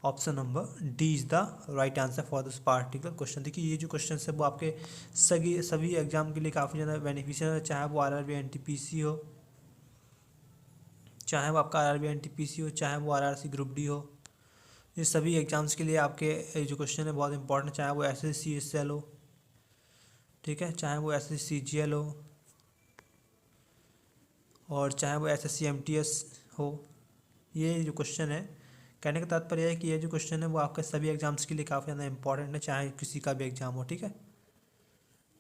Option number D is the right answer for this particular question. देखिए ये जो क्वेश्चन है वो आपके सभी एग्जाम के लिए काफ़ी ज़्यादा बेनिफिशियल है, चाहे वो RRB NTPC हो, चाहे वो आपका RRB NTPC हो, चाहे वो RRC ग्रुप डी हो। ये सभी एग्जाम्स के लिए आपके जो क्वेश्चन है बहुत इंपॉर्टेंट, चाहे वो SSC हो, ठीक है, चाहे वो SSC CGL हो और चाहे वो SSC MTS हो। ये जो क्वेश्चन है, कहने का तात्पर्य है कि ये जो क्वेश्चन है वो आपके सभी एग्जाम्स के लिए काफ़ी ज़्यादा इंपॉर्टेंट है, चाहे किसी का भी एग्जाम हो, ठीक है।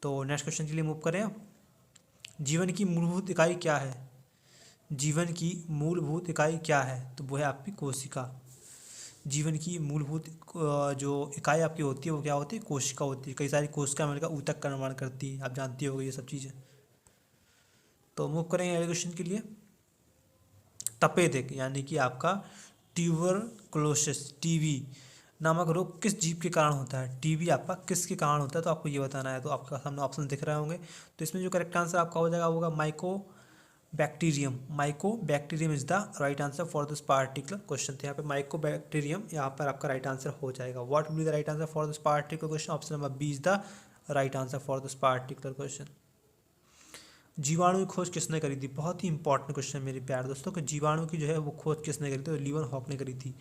तो नेक्स्ट क्वेश्चन के लिए मूव करें आप। जीवन की मूलभूत इकाई क्या है? जीवन की मूलभूत इकाई क्या है? तो वो है आपकी कोशिका। जीवन की मूलभूत जो इकाई आपकी होती है वो क्या होती है? कोशिका होती है। कई सारी कोशिका मिलकर ऊतक का निर्माण करती है, आप जानती होगी ये सब चीज़ें। तो मूव करेंगे अगले क्वेश्चन के लिए। तपेदिक यानी कि आपका ट्यूबरकुलोसिस, टीबी नामक रोग किस जीव के कारण होता है? टीबी आपका किसके कारण होता है? तो आपको ये बताना है। तो आपका सामने ऑप्शन दिख रहे होंगे, तो इसमें जो करेक्ट आंसर आपका हो जाएगा होगा Mycobacterium. Mycobacterium is the right answer for this particular question. तो यहाँ पे माइकोबैक्टीरियम यहाँ पर आपका राइट आंसर हो जाएगा। What will be the right answer for this particular question? Option number B is the right answer for this particular question. जीवाणु की खोज किसने करी थी? बहुत ही इंपॉर्टेंट क्वेश्चन मेरे प्यारे दोस्तों, कि जीवाणु की जो है वो खोज किसने करी थी? तो लीवन हॉक ने करी थी।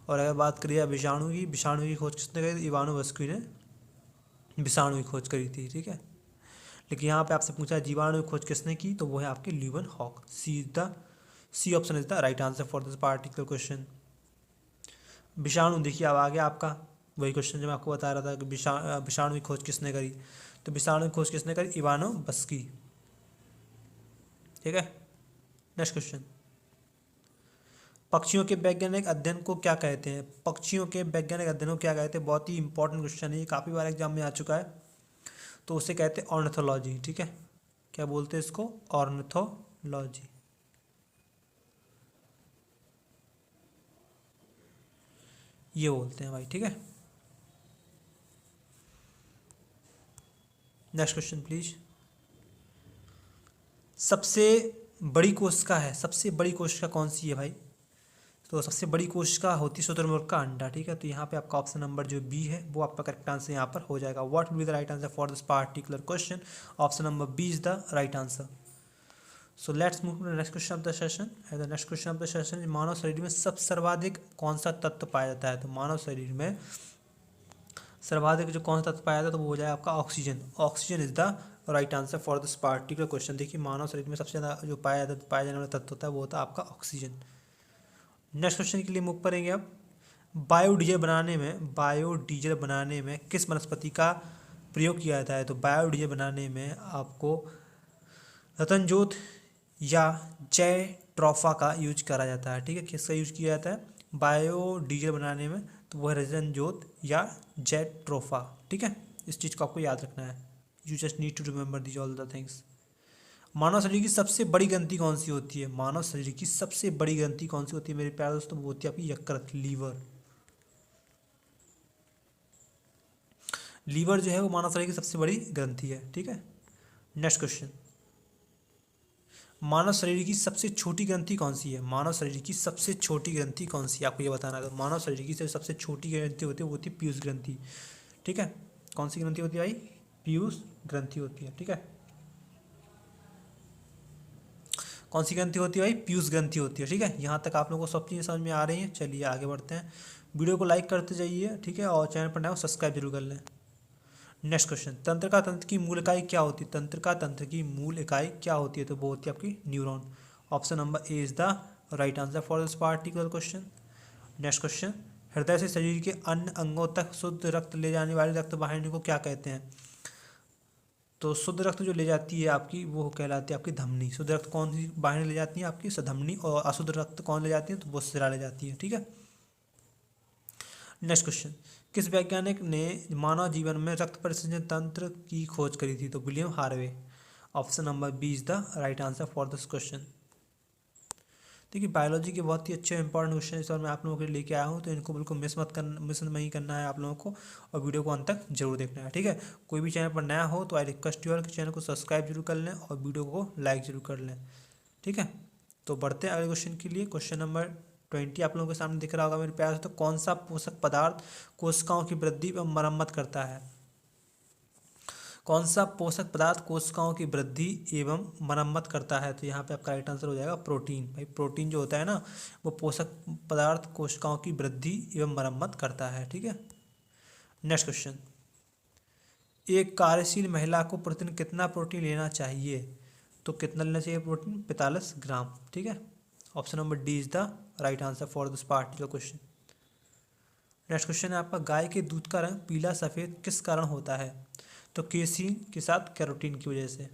और अगर बात करिए विषाणु की खोज किसने करी थी? इवानोवस्की ने विषाणु की खोज करी थी, ठीक है। लेकिन यहाँ पे आपसे पूछा है जीवाणु की खोज किसने की, तो वो है आपके Leeuwenhoek. C option is the right answer for this particular question. विषाणु देखिए अब आ गया आपका वही क्वेश्चन जो मैं आपको बता रहा था कि विषाणु की खोज किसने करी। तो विषाणु की खोज किसने करी? इवानोवस्की, ठीक है। Next question. पक्षियों के वैज्ञानिक अध्ययन को क्या कहते हैं? पक्षियों के वैज्ञानिक अध्ययन को क्या कहते हैं? बहुत ही इंपॉर्टेंट क्वेश्चन है, ये काफ़ी बार एग्जाम में आ चुका है। तो उसे कहते हैं ऑर्निथोलॉजी, ठीक है। क्या बोलते हैं इसको? ऑर्निथोलॉजी। ये बोलते हैं भाई, ठीक है। Next question please. सबसे बड़ी कोशिका है, सबसे बड़ी कोशिका कौन सी है भाई? तो सबसे बड़ी कोशिका होती है शुतुरमुर्ग का अंडा, ठीक है। तो यहाँ पे आपका ऑप्शन नंबर जो बी है वो आपका करेक्ट आंसर यहाँ पर हो जाएगा। What will be the right answer for this particular question? Option number B is the right answer. So let's move to the next question of the session. The next question of the session, मानव शरीर में सर्वाधिक कौन सा तत्व पाया जाता है? तो मानव शरीर में सर्वाधिक जो कौन सा तत्व पाया जाता है तो वो हो जाएगा आपका oxygen. Oxygen is the right answer for this particular question. देखिए मानव शरीर में सबसे ज़्यादा जो पाया जाने वाला तत्व होता है वो होता है आपका ऑक्सीजन। नेक्स्ट क्वेश्चन के लिए मूव करेंगे अब। बायोडीजल बनाने में किस वनस्पति का प्रयोग किया जाता है? तो बायोडीजल बनाने में आपको रतनजोत या जैट्रोफा का यूज करा जाता है, ठीक है। किसका यूज किया जाता है बायोडीजल बनाने में? तो वह रतनजोत या जैट्रोफा, ठीक है। इस चीज़ को आपको याद रखना है। You just need to remember these all the things. मानव शरीर की सबसे बड़ी ग्रंथि कौन सी होती है? मानव शरीर की सबसे बड़ी ग्रंथि कौन सी होती है मेरे प्यारे दोस्तों? वो होती है आपकी यकृत, लीवर। लीवर जो है वो मानव शरीर की सबसे बड़ी ग्रंथि है, ठीक है। Next question. मानव शरीर की सबसे छोटी ग्रंथि कौन सी है? मानव शरीर की सबसे छोटी ग्रंथि कौन सी है आपको ये बताना है। तो मानव शरीर की सबसे छोटी ग्रंथि होती है वो होती है पीयूष ग्रंथि, ठीक है। कौन सी ग्रंथि होती है भाई? पीयूष ग्रंथि होती है, ठीक है। कौन सी ग्रंथि होती है भाई? पीयूष ग्रंथि होती है, ठीक है। यहाँ तक आप लोगों को सब चीज़ें समझ में आ रही हैं। चलिए आगे बढ़ते हैं। वीडियो को लाइक करते जाइए, ठीक है, और चैनल पर नए हो सब्सक्राइब जरूर कर लें। Next question. तंत्र की मूल इकाई क्या होती है? तंत्र की मूल इकाई क्या होती है? तो वो होती है आपकी neuron. Option number A is the right answer for this particular question. Next question. हृदय से शरीर के अन्य अंगों तक शुद्ध रक्त ले जाने वाली रक्त वाहिनी को क्या कहते हैं? तो शुद्ध रक्त जो ले जाती है आपकी वो कहलाती है आपकी धमनी। शुद्ध रक्त कौन सी वाहिनी ले जाती है? आपकी धमनी। और अशुद्ध रक्त कौन ले जाती है? तो वो सिरा ले जाती है, ठीक है। Next question. किस वैज्ञानिक ने मानव जीवन में रक्त परिसंचरण तंत्र की खोज करी थी? तो William Harvey. Option number B is the right answer for this question. देखिए बायोलॉजी के बहुत ही अच्छे इंपॉर्टेंट क्वेश्चन इस बार मैं आप लोगों के लिए लेके आया हूँ, तो इनको बिल्कुल मिस नहीं करना है आप लोगों को, और वीडियो को अंत तक जरूर देखना है, ठीक है। कोई भी चैनल पर नया हो तो आई रिक्वेस्ट यू ऑल कि चैनल को सब्सक्राइब जरूर कर लें और वीडियो को लाइक जरूर कर लें, ठीक है। तो बढ़ते हैं अगले क्वेश्चन के लिए। क्वेश्चन नंबर 20 आप लोगों के सामने दिख रहा होगा मेरे प्यार से। तो कौन सा पोषक पदार्थ कोशिकाओं की वृद्धि व मरम्मत करता है? कौन सा पोषक पदार्थ कोशिकाओं की वृद्धि एवं मरम्मत करता है? तो यहाँ पे आपका राइट आंसर हो जाएगा प्रोटीन। भाई प्रोटीन जो होता है ना, वो पोषक पदार्थ कोशिकाओं की वृद्धि एवं मरम्मत करता है। ठीक है, नेक्स्ट क्वेश्चन, एक कार्यशील महिला को प्रतिदिन कितना प्रोटीन लेना चाहिए? तो कितना लेना चाहिए प्रोटीन? 45 ग्राम। ठीक है, option number D is the right answer for this particular question. Next question है आपका, गाय के दूध का रंग पीला सफ़ेद किस कारण होता है? तो केसीन के साथ कैरोटीन की वजह से।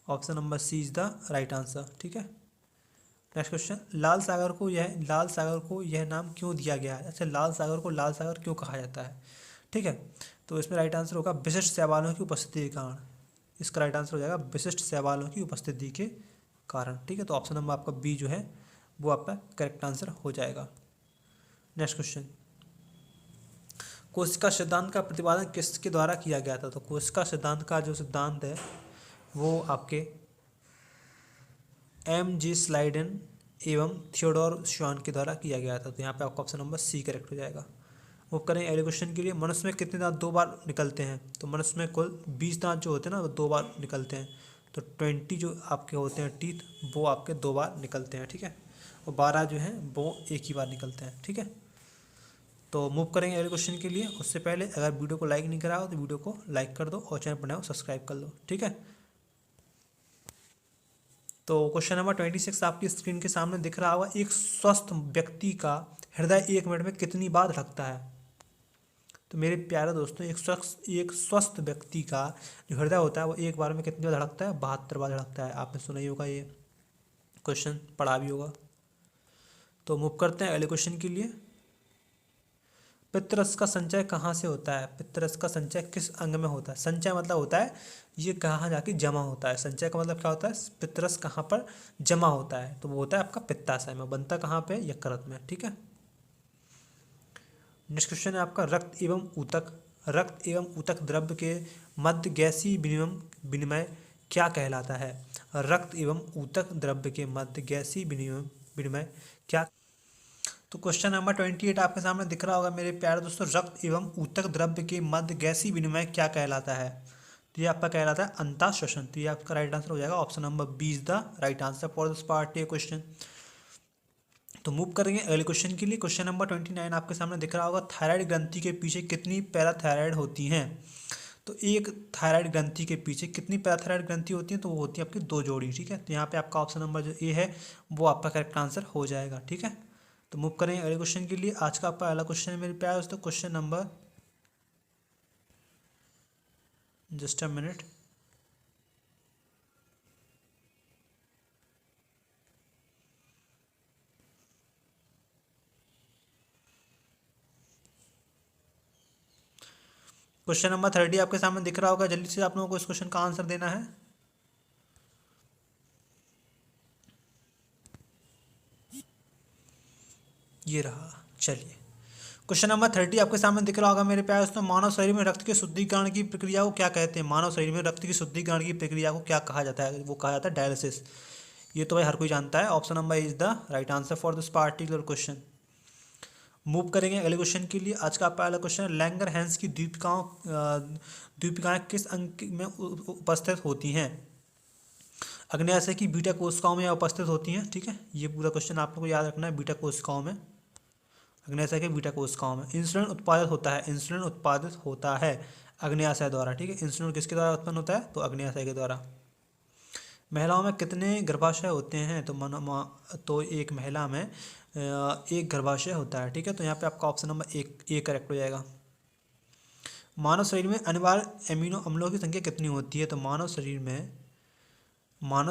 Option number C is the right answer. ठीक है, नेक्स्ट क्वेश्चन, लाल सागर को यह नाम क्यों दिया गया है? अच्छा, लाल सागर को लाल सागर क्यों कहा जाता है? ठीक है, तो इसमें राइट आंसर होगा विशिष्ट शैवालों की उपस्थिति के कारण। इसका राइट आंसर हो जाएगा विशिष्ट शैवालों की उपस्थिति के कारण। ठीक है, तो ऑप्शन नंबर आपका बी जो है वो आपका करेक्ट आंसर हो जाएगा। नेक्स्ट क्वेश्चन, कोशिका सिद्धांत का प्रतिपादन किसके द्वारा किया गया था? तो कोशिका सिद्धांत का जो सिद्धांत है वो आपके M.G. स्लाइडेन एवं थियोडोर श्वान के द्वारा किया गया था। तो यहाँ पे आपका ऑप्शन नंबर सी करेक्ट हो जाएगा। वो करें अगले क्वेश्चन के लिए, मनुष्य में कितने दांत 2 बार निकलते हैं? तो मनुष्य में कुल 20 दांत जो होते हैं ना वो 2 बार निकलते हैं। तो 20 जो आपके होते हैं टीथ वो आपके 2 बार निकलते हैं। ठीक है, और 12 जो हैं वो एक ही बार निकलते हैं। ठीक है, तो मूव करेंगे अगले क्वेश्चन के लिए। उससे पहले अगर वीडियो को लाइक नहीं करा हो तो वीडियो को लाइक कर दो और चैनल पर नए हो सब्सक्राइब कर लो। ठीक है, तो क्वेश्चन नंबर 26 आपकी स्क्रीन के सामने दिख रहा होगा, एक स्वस्थ व्यक्ति का हृदय 1 मिनट में कितनी बार धड़कता है? तो मेरे प्यारे दोस्तों, एक स्वस्थ व्यक्ति का जो हृदय होता है वो एक बार में कितनी बार धड़कता है? 72 बार धड़कता है। आपने सुना ही होगा, ये क्वेश्चन पढ़ा भी होगा। तो मूव करते हैं अगले क्वेश्चन के लिए। पित्तरस का संचय कहाँ से होता है? पित्तरस का संचय किस अंग में होता है? संचय मतलब होता है ये कहाँ जाके जमा होता है। संचय का मतलब क्या होता है? पित्तरस कहाँ पर जमा होता है? तो वो होता है आपका पित्ताशय में। बनता कहाँ पे? यकृत में। ठीक है, नेक्स्ट क्वेश्चन है आपका, रक्त एवं ऊतक द्रव्य के मध्य गैसीय विनिमय क्या कहलाता है? रक्त एवं ऊतक द्रव्य के मध्य गैसीय विनिमय क्या? तो क्वेश्चन नंबर 28 आपके सामने दिख रहा होगा मेरे प्यारे दोस्तों, रक्त एवं ऊतक द्रव्य के मध्य गैसीय विनिमय क्या कहलाता है? तो ये आपका कहलाता है अंतःश्वसन। तो ये आपका राइट आंसर हो जाएगा। Option number B is the right answer for this particular question. तो मूव करेंगे अगले क्वेश्चन के लिए। क्वेश्चन नंबर 29 आपके सामने दिख रहा होगा, थायराइड ग्रंथि के पीछे कितनी पैराथायराइड होती हैं? तो एक थायराइड ग्रंथि के पीछे कितनी पैराथायराइड ग्रंथि होती है? तो वो होती है आपकी 2 जोड़ी। ठीक है, तो यहाँ पे आपका ऑप्शन नंबर जो ए है वो आपका करेक्ट आंसर हो जाएगा। ठीक है, तो मूव करेंगे अगले क्वेश्चन के लिए। आज का पहला क्वेश्चन है मेरे प्यारे दोस्तों, question number, just a minute, question number 30 आपके सामने दिख रहा होगा। जल्दी से आप लोगों को इस क्वेश्चन का आंसर देना है। ये रहा, चलिए क्वेश्चन नंबर 30 आपके सामने दिख रहा होगा मेरे प्यारे दोस्तों, मानव शरीर में रक्त के शुद्धिकरण की प्रक्रिया को क्या कहते हैं? मानव शरीर में रक्त की शुद्धिकरण की प्रक्रिया को क्या कहा जाता है? वो कहा जाता है डायलिसिस। ये तो भाई हर कोई जानता है। Option number is the right answer for this particular question. Move करेंगे अगले क्वेश्चन के लिए। आज का पहला क्वेश्चन, लैंगर हैंस की दीपिकाएं किस अंक में उपस्थित होती हैं? अग्न्याशय की बीटा कोशिकाओं में उपस्थित होती हैं। ठीक है, ये पूरा क्वेश्चन आप लोग को याद रखना है। बीटा कोशिकाओं में, अग्न्याशय के बीटा कोशिकाओं में इंसुलिन उत्पादित होता है। इंसुलिन उत्पादित होता है अग्न्याशय द्वारा। ठीक है, इंसुलिन किसके द्वारा उत्पन्न होता है? तो अग्न्याशय के द्वारा। महिलाओं में कितने गर्भाशय होते हैं? तो एक महिला में एक गर्भाशय होता है। ठीक है, तो यहाँ पे आपका ऑप्शन नंबर ए करेक्ट हो जाएगा। मानव शरीर में अनिवार्य अमीनो अम्लों की संख्या कितनी होती है? तो मानव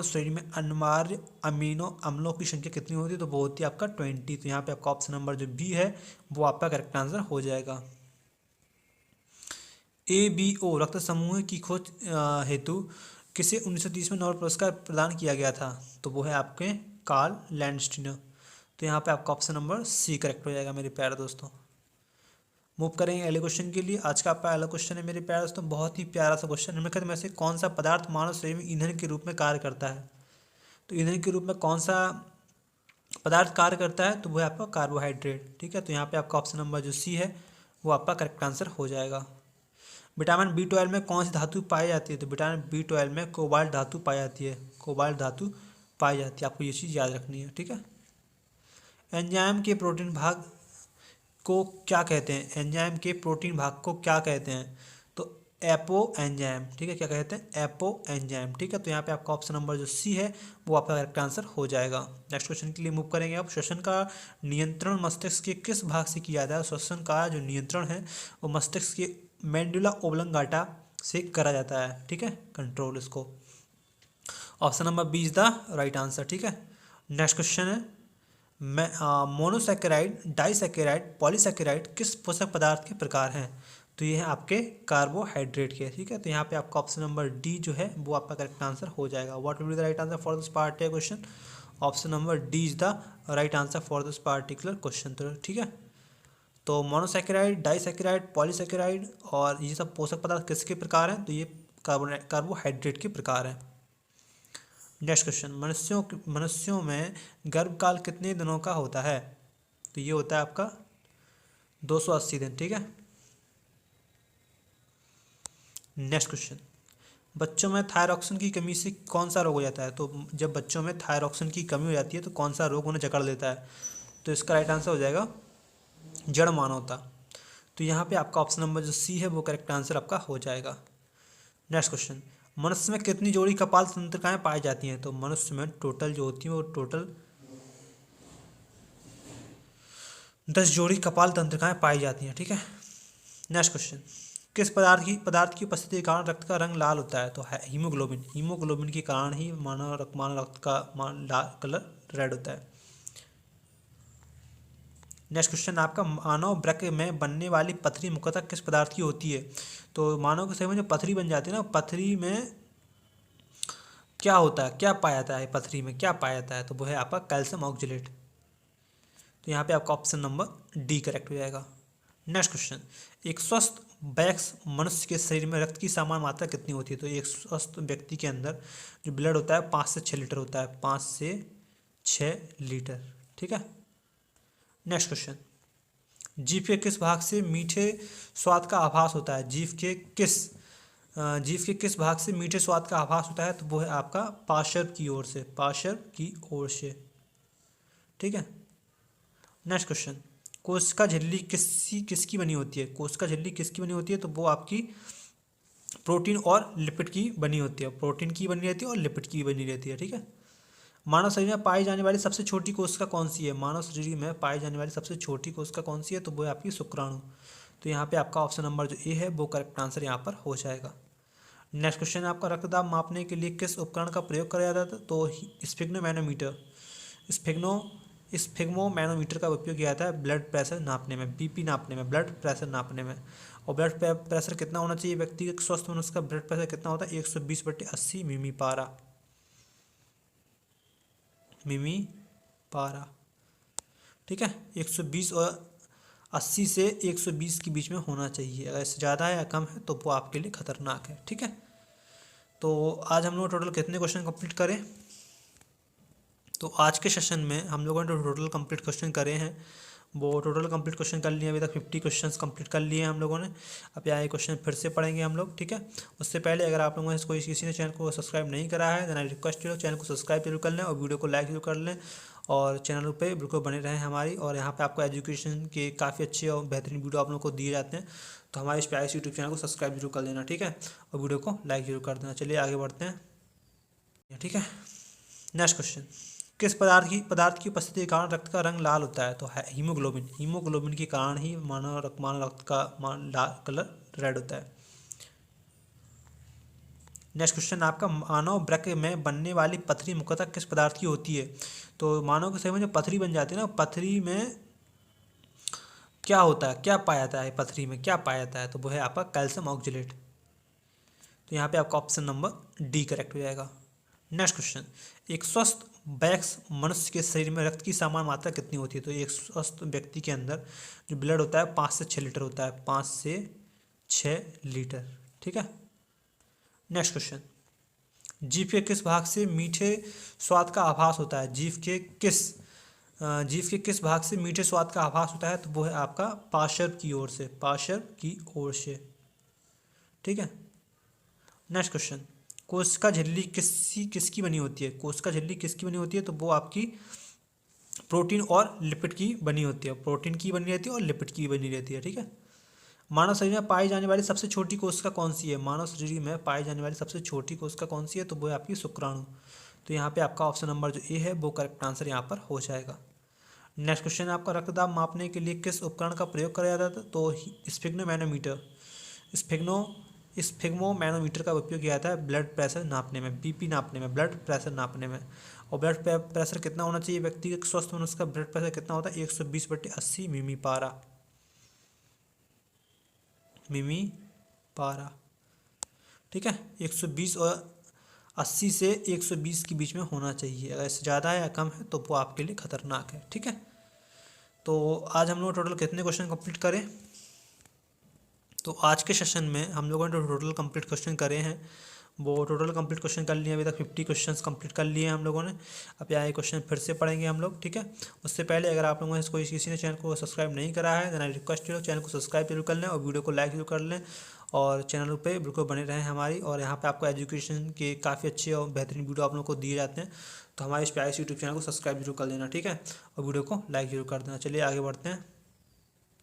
शरीर में अनिवार्य अमीनो अम्लों की संख्या कितनी होती है? तो वो होती है आपका 20। तो यहाँ पे आपका ऑप्शन नंबर जो बी है वो आपका करेक्ट आंसर हो जाएगा। ABO रक्त समूह की खोज हेतु किसे 1930 में नोबेल पुरस्कार प्रदान किया गया था? तो वो है आपके कार्ल लैंडस्टीनर। तो यहाँ पे आपका ऑप्शन नंबर सी करेक्ट हो जाएगा मेरे प्यारे दोस्तों। मूव करेंगे अगले क्वेश्चन के लिए। आज का पहला क्वेश्चन है मेरे प्यारे दोस्तों, बहुत ही प्यारा सा क्वेश्चन। निम्नलिखित में से कौन सा पदार्थ मानव शरीर में ईंधन के रूप में कार्य करता है? तो ईंधन के रूप में कौन सा पदार्थ कार्य करता है? तो वो है आपका कार्बोहाइड्रेट। ठीक है, तो यहाँ पे आपका ऑप्शन नंबर जो सी है वो आपका करेक्ट आंसर हो जाएगा। विटामिन B12 में कौन सी धातु पाई जाती है? तो विटामिन B12 में कोबाल्ट धातु पाई जाती है, कोबाल्ट धातु पाई जाती है। आपको ये चीज़ याद रखनी है, ठीक है। एंजाइम के प्रोटीन भाग को क्या कहते हैं? एंजाइम के प्रोटीन भाग को क्या कहते हैं? तो एपो एंजाइम, ठीक है। क्या कहते हैं? एपो एंजाइम, ठीक है। तो यहाँ पे आपका ऑप्शन नंबर जो सी है वो आपका करेक्ट आंसर हो जाएगा। नेक्स्ट क्वेश्चन के लिए मूव करेंगे। आप श्वसन का नियंत्रण मस्तिष्क के किस भाग से किया जाता है? श्वसन का जो नियंत्रण है वो मस्तिष्क के मेंडुला ओब्लंगाटा से करा जाता है, ठीक है, कंट्रोल इसको। Option number B is the right answer, ठीक है। नेक्स्ट क्वेश्चन है मोनोसैकेराइड, डाइसैकेराइड, पॉलीसैकेराइड किस पोषक पदार्थ के प्रकार हैं? तो ये है आपके कार्बोहाइड्रेट के, ठीक है। तो यहाँ पे आपका ऑप्शन नंबर डी जो है वो आपका करेक्ट आंसर हो जाएगा। What will be the right answer for this particular question? Option number D is the right answer for this particular question, तो ठीक है। तो मोनोसैकेराइड, डाइसैकेराइड, पॉलीसैकेराइड और ये सब पोषक पदार्थ किसके प्रकार हैं? तो ये कार्बोहाइड्रेट के प्रकार हैं। नेक्स्ट क्वेश्चन, मनुष्यों में गर्भकाल कितने दिनों का होता है? तो ये होता है आपका 280 दिन, ठीक है। नेक्स्ट क्वेश्चन, बच्चों में थायरॉक्सिन की कमी से कौन सा रोग हो जाता है? तो जब बच्चों में थायरॉक्सिन की कमी हो जाती है तो कौन सा रोग उन्हें जकड़ लेता है? तो इसका राइट आंसर हो जाएगा जड़ मानवता। तो यहाँ पे आपका ऑप्शन नंबर जो सी है वो करेक्ट आंसर आपका हो जाएगा। नेक्स्ट क्वेश्चन, मनुष्य में कितनी जोड़ी कपाल तंत्रिकाएं पाई जाती हैं? तो मनुष्य में टोटल जो होती है वो टोटल 10 जोड़ी कपाल तंत्रिकाएं पाई जाती हैं, ठीक है। नेक्स्ट क्वेश्चन, किस पदार्थ की उपस्थिति के कारण रक्त का रंग लाल होता है? तो है हीमोग्लोबिन। हीमोग्लोबिन के कारण ही मानव रक्त का कलर रेड होता है। नेक्स्ट क्वेश्चन आपका, मानव वृक्क में बनने वाली पथरी मुख्यतः किस पदार्थ की होती है? तो मानव के शरीर में जो पथरी बन जाती है ना, पथरी में क्या होता है, क्या पाया जाता है? पथरी में क्या पाया जाता है? तो वो है आपका कैल्शियम ऑक्जेलेट। तो यहाँ पे आपका ऑप्शन नंबर डी करेक्ट हो जाएगा। नेक्स्ट क्वेश्चन, एक स्वस्थ वयस्क मनुष्य के शरीर में रक्त की सामान्य मात्रा कितनी होती है? तो एक स्वस्थ व्यक्ति के अंदर जो ब्लड होता है 5 से 6 लीटर होता है, 5 से 6 लीटर, ठीक है। नेक्स्ट क्वेश्चन, जीभ के किस भाग से मीठे स्वाद का आभास होता है? जीभ के किस भाग से मीठे स्वाद का आभास होता है? तो वो है आपका पार्श्व की ओर से, पार्श्व की ओर से, ठीक है। नेक्स्ट क्वेश्चन, कोशिका झिल्ली किसकी बनी होती है? कोशिका झिल्ली किसकी बनी होती है? तो वो आपकी प्रोटीन और लिपिड की बनी होती है, प्रोटीन की बनी रहती है और लिपिड की बनी रहती है, ठीक है। मानव शरीर में पाई जाने वाली सबसे छोटी कोशिका कौन सी है? मानव शरीर में पाई जाने वाली सबसे छोटी कोशिका कौन सी है? तो वो है आपकी शुक्राणु। तो यहाँ पे आपका ऑप्शन नंबर जो ए है वो करेक्ट आंसर यहाँ पर हो जाएगा। नेक्स्ट क्वेश्चन, आपका रक्तदाब मापने के लिए किस उपकरण का प्रयोग किया जाता है? तो स्फिग्नोमैनोमीटर, स्फिग्मोमैनोमीटर का उपयोग किया जाता है ब्लड प्रेशर नापने में, बीपी नापने में, ब्लड प्रेशर नापने में। और ब्लड प्रेशर कितना होना चाहिए व्यक्ति के स्वस्थ मनुष्य का? ब्लड प्रेशर कितना होता है? 120/80 मिमी पारा, ठीक है। 120 और 80 से 120 के बीच में होना चाहिए। अगर इससे ज़्यादा है या कम है तो वो आपके लिए खतरनाक है, ठीक है। तो आज हम लोग टोटल कितने क्वेश्चन कंप्लीट करें? तो आज के सेशन में हम लोगों ने टोटल कंप्लीट क्वेश्चन करे हैं, वो टोटल कंप्लीट क्वेश्चन कर लिए। अभी तक 50 क्वेश्चंस कंप्लीट कर लिए हैं हम लोगों ने। अब यहाँ क्वेश्चन फिर से पढ़ेंगे हम लोग, ठीक है। उससे पहले अगर आप लोगों ने किसी ने चैनल को सब्सक्राइब नहीं करा है then I request you channel को सब्सक्राइब जरूर कर लें और वीडियो को लाइक जरूर कर लें और चैनल पे बिल्कुल बने रहें हमारी। और यहाँ पे आपको एजुकेशन के काफ़ी अच्छे और बेहतरीन वीडियो आप लोगों को दिए जाते हैं, तो हमारे इस प्यारे यूट्यूब चैनल को सब्सक्राइब जरूर कर लेना, ठीक है, और वीडियो को लाइक जरूर कर देना। चलिए आगे बढ़ते हैं, ठीक है। नेक्स्ट क्वेश्चन, किस पदार्थ की उपस्थिति के कारण रक्त का रंग लाल होता है? तो है हीमोग्लोबिन। हीमोग्लोबिन के कारण ही मानव रक्त का कलर रेड होता है। नेक्स्ट क्वेश्चन, आपका मानव वृक्क में बनने वाली पथरी मुख्यतः किस पदार्थ की होती है? तो मानव के शरीर में जो पथरी बन जाती है ना, पथरी में क्या होता है, क्या पाया जाता है? पथरी में क्या पाया जाता है? तो वो है आपका कैल्शियम ऑक्जेलेट। तो यहाँ पे आपका ऑप्शन नंबर डी करेक्ट हो जाएगा। नेक्स्ट क्वेश्चन, एक स्वस्थ वयस्क मनुष्य के शरीर में रक्त की सामान्य मात्रा कितनी होती है? तो एक स्वस्थ व्यक्ति के अंदर जो ब्लड होता है 5 से 6 लीटर होता है, 5 से 6 लीटर, ठीक है। नेक्स्ट क्वेश्चन, जीभ के किस भाग से मीठे स्वाद का आभास होता है? जीभ के किस भाग से मीठे स्वाद का आभास होता है? तो वो है आपका पार्श्व की ओर से, पार्श्व की ओर से, ठीक है। नेक्स्ट क्वेश्चन, कोशिका झिल्ली किसकी बनी होती है? कोशिका झिल्ली किसकी बनी होती है? तो वो आपकी प्रोटीन और लिपिड की बनी होती है। प्रोटीन की बनी रहती है और लिपिड की बनी रहती है, ठीक है। मानव शरीर में पाई जाने वाली सबसे छोटी कोशिका कौन सी है? मानव शरीर में पाई जाने वाली सबसे छोटी कोशिका कौन सी है? तो वो है आपकी शुक्राणु। तो यहाँ पे आपका ऑप्शन नंबर जो ए है वो करेक्ट आंसर यहाँ पर हो जाएगा। नेक्स्ट क्वेश्चन है आपका, रक्तदाब मापने के लिए किस उपकरण का प्रयोग किया जाता था? तो स्फिग्नोमैनोमीटर, स्फिग्मोमैनोमीटर का उपयोग किया जाता है ब्लड प्रेशर नापने में, बीपी नापने में, ब्लड प्रेशर नापने में। और ब्लड प्रेशर कितना होना चाहिए? व्यक्ति के स्वस्थ मनुष्य का ब्लड प्रेशर कितना होता है? 120/80 मिमी पारा, ठीक है। 120 और 80 से 120 के बीच में होना चाहिए। अगर इससे ज़्यादा है या कम है तो वो आपके लिए खतरनाक है, ठीक है। तो आज हम लोग टोटल कितने क्वेश्चन कंप्लीट करें? तो आज के सेशन में हम लोगों ने टोटल कंप्लीट क्वेश्चन करे हैं, वो टोटल कंप्लीट क्वेश्चन कर लिए अभी तक 50 क्वेश्चंस कंप्लीट कर लिए हैं हम लोगों ने। अब यहाँ क्वेश्चन फिर से पढ़ेंगे हम लोग, ठीक है। उससे पहले अगर आप लोगों ने किसी ने चैनल को सब्सक्राइब नहीं करा है, then I request you channel को सब्सक्राइब जरूर कर लें और वीडियो को लाइक जरूर कर लें और चैनल पे बिल्कुल बने रहें हमारी। और यहाँ पे आपको एजुकेशन के काफ़ी अच्छे और बेहतरीन वीडियो आप लोगों को दिए जाते हैं, तो हमारे स्पाइस यूट्यूब चैनल को सब्सक्राइब जरूर कर लेना, ठीक है। और वीडियो को लाइक जरूर कर देना। चलिए आगे बढ़ते हैं।